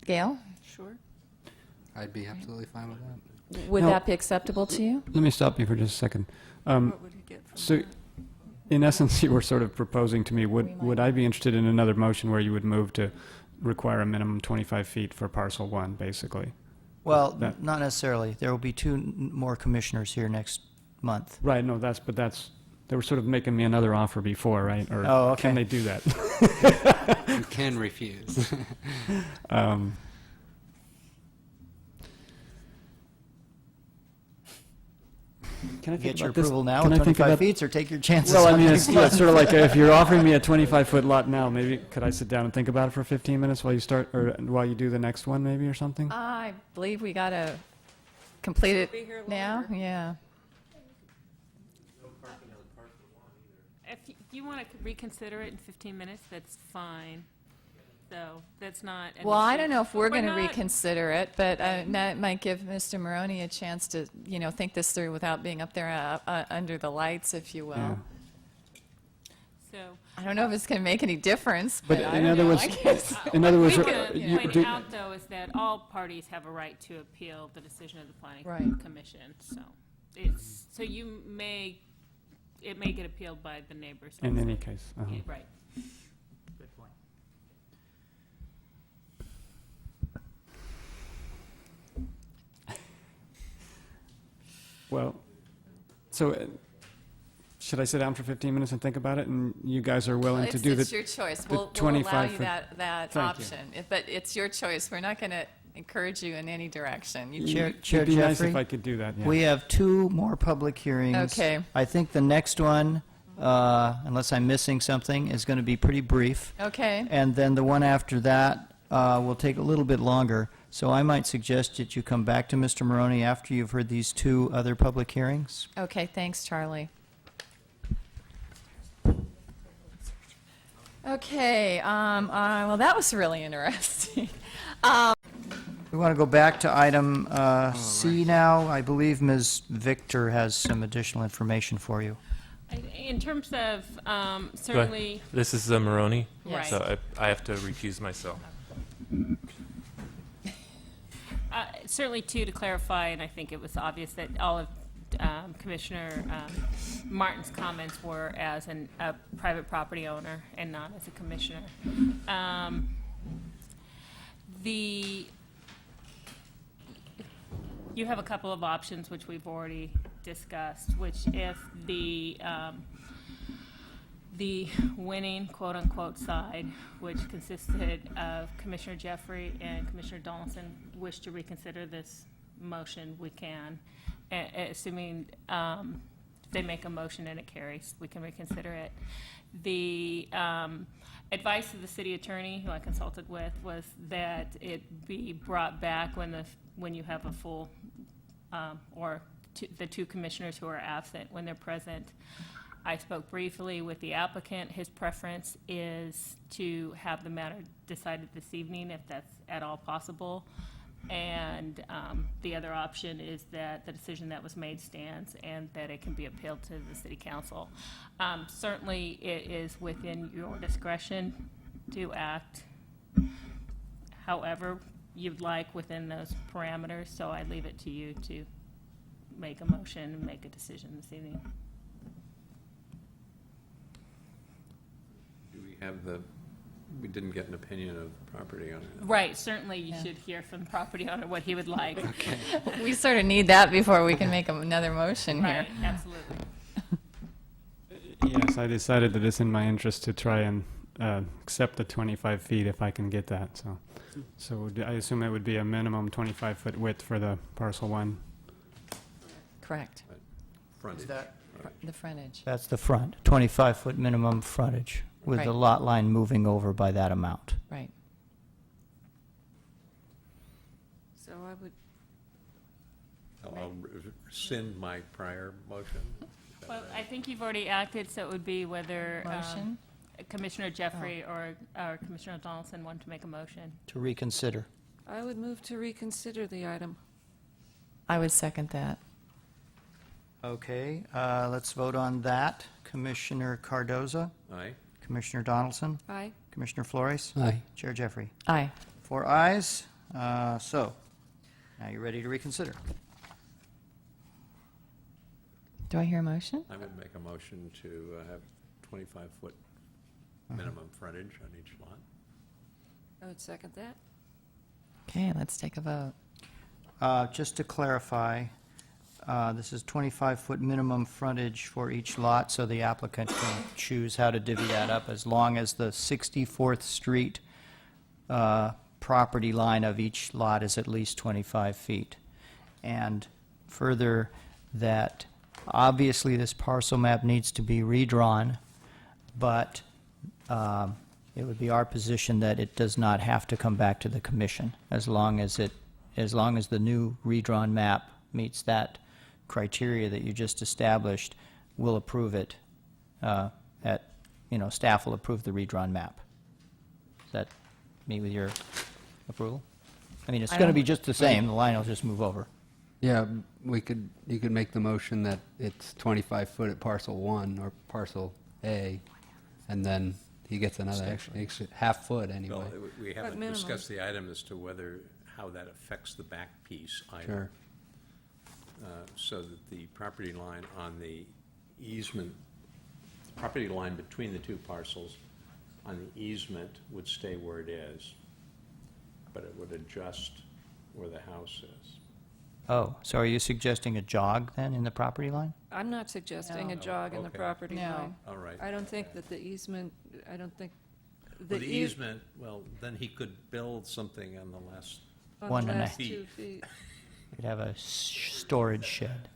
Gail, Sure. I'd be absolutely fine with that. would No. that be acceptable to you? Let me stop you for just a second. What would you get from So, that? in essence, you were sort of proposing to me, would I be interested in another motion where you would move to require a minimum 25 feet for parcel 1, basically? Well, That- not necessarily. There will be two more commissioners here next month. Right, no, they were sort of making me another offer before, right? Or Oh, okay. can they do that? You can refuse. Can I think Get your about this? approval now Can at I think 25 about- feet, or take your chances Well, I on mean, next it's, yeah, month? it's sort of like if you're offering me a 25-foot lot now, maybe could I sit down and think about it for 15 minutes while you start, or while you do the next one, maybe, or something? I believe we got to complete it Be here now, longer. yeah. If you want to reconsider it in 15 minutes, that's fine. So that's not an Well, I issue. don't know if we're going to not- reconsider it, but that might give Mr. Maroney a chance to, think this through without being up there under the lights, if you will. Yeah. So I don't know if it's going to make any difference, But but I in don't other know, words- I guess. In other words, What we can you point do- out, though, is that all parties have a right to appeal the decision of the planning Right. commission. So it may get appealed by the neighbors. in also. any case. Yeah, right. Good point. Well, so should I sit down for 15 minutes and think about it, and you guys are willing to do It's the... your choice. the We'll allow 25 you foot- that Thank you. option, but it's your choice. We're not going to encourage you in any direction. You Chair It'd be nice Jeffrey? if I could do that, yeah. We have two more public hearings. Okay. I think the next one, unless I'm missing something, is going to be pretty brief. Okay, And then the one after that will take a little bit longer. So I might suggest that you come back to Mr. Maroney after you've heard these two other public hearings. okay, thanks, Charlie. Okay, well, that was really interesting. We want to go back to item C now. I believe Ms. Victor has some additional information for you. In terms of Do I- certainly, This is Maroney, Yes. so I have to recuse myself. certainly too, to clarify, and I think it was obvious that all of Commissioner Martin's comments were as a private property owner and not as a commissioner. You have a couple of options, which we've already discussed, which if the winning quote-unquote side, which consisted of Commissioner Jeffrey and Commissioner Donaldson, wish to reconsider this motion, we can. Assuming they make a motion and it carries, we can reconsider it. The advice of the city attorney, who I consulted with, was that it be brought back when you have a full, the two commissioners who are absent when they're present. I spoke briefly with the applicant. His preference is to have the matter decided this evening, if that's at all possible. And the other option is that the decision that was made stands and that it can be appealed to the city council. Certainly, it is within your discretion to act however you'd like within those parameters, so I leave it to you to make a motion and make a decision this evening. Do we have we didn't get an opinion of the property owner. Right, certainly you should hear from the property owner what he would like. We sort of need that before we can make another motion here. Right, absolutely. Yes, I decided that it's in my interest to try and accept the 25 feet if I can get that, so I assume it would be a minimum 25-foot width for the parcel 1. Correct, Frontage. the frontage. That's the front, 25-foot minimum frontage, with the Right. lot line moving over by that amount. Right. I would, I'll rescind my prior motion. Is that Well, right? I think you've already acted, so it would be whether Motion? Commissioner Jeffrey or Commissioner Donaldson want to make a motion. To reconsider. I would move to reconsider the item. I would second that. Okay, let's vote on that. Commissioner Cardoza, Aye. Commissioner Donaldson, Aye. Commissioner Flores, Aye. Chair Jeffrey. Aye. 4 ayes. So, now you're ready to reconsider. Do I hear a motion? I would make a motion to have 25-foot minimum frontage on each lot. I would second that. Okay, let's take a vote. Just to clarify, this is 25-foot minimum frontage for each lot, so the applicant can choose how to divvy that up as long as the 64th Street property line of each lot is at least 25 feet. And further, that obviously this parcel map needs to be redrawn, but it would be our position that it does not have to come back to the commission as long as the new redrawn map meets that criteria that you just established. We'll approve it. Staff will approve the redrawn map. Does that meet with your approval? I mean, it's I going to don't- be just the same. The line will just move over. Yeah, you could make the motion that it's 25 foot at parcel 1 or parcel A, and then he gets another extra half foot anyway. Well, we haven't minimum. discussed the item as to how that affects the back piece either. Sure. So that the property line on the easement, property line between the two parcels on the easement would stay where it is, but it would adjust where the house is. Oh, so are you suggesting a jog then in the property line? I'm not suggesting a No. jog in the Okay. property No. line. All right. I don't think that the easement, I don't think. Well, the eas- easement, well, then he could build something on the last, on One the and a last half. 2 feet. You'd have a storage shed.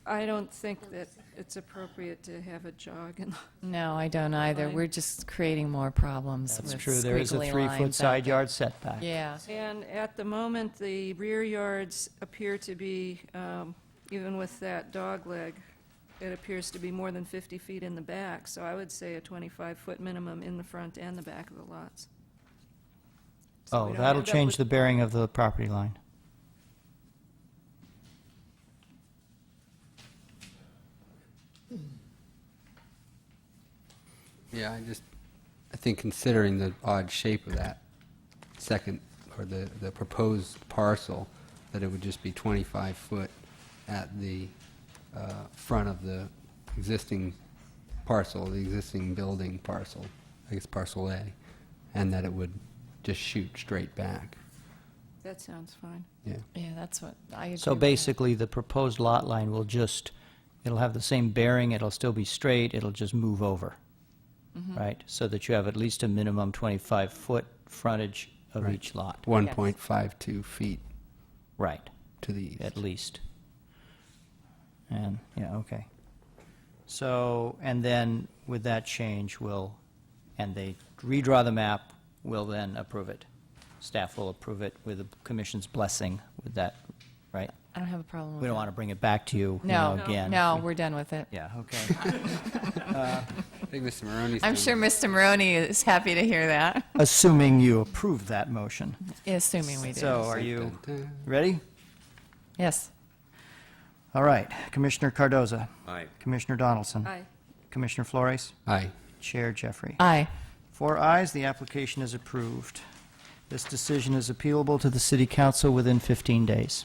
I don't think that it's appropriate to have a jog in. No, I don't either. Fine. We're just creating more problems That's with true. There is a squiggly 3-foot lines out side there. yard setback. Yeah. And at the moment, the rear yards appear to be, even with that dog leg, it appears to be more than 50 feet in the back. So I would say a 25-foot minimum in the front and the back of the lots. So Oh, we don't that'll end up change with- the bearing of the property line. Yeah, I think considering the odd shape of that second, or the proposed parcel, that it would just be 25 foot at the front of the existing parcel, the existing building parcel, I guess parcel A, and that it would just shoot straight back. That sounds fine. Yeah. Yeah, that's what I agree So with that. basically, the proposed lot line will just, it'll have the same bearing, it'll still be straight, it'll just move over, right? So that you have at least a minimum 25-foot frontage of Right. each lot. 1.52 feet Right, to the east. at least. And, yeah, okay. So, and then with that change, and they redraw the map, we'll then approve it. Staff will approve it with the commission's blessing with that, right? I don't have a problem with We don't that. want to bring it back to you, No, again. no, we're done with it. Yeah, okay. I think Mr. Maroney's I'm done- sure Mr. Maroney is happy to hear that, Assuming you approve that motion. assuming we do. So are you Dun, dun. ready? Yes. All right. Commissioner Cardoza, aye. Commissioner Donaldson, Aye. Commissioner Flores, Aye. Chair Jeffrey. Aye. 4 ayes, the application is approved. This decision is appealable to the City Council within 15 days.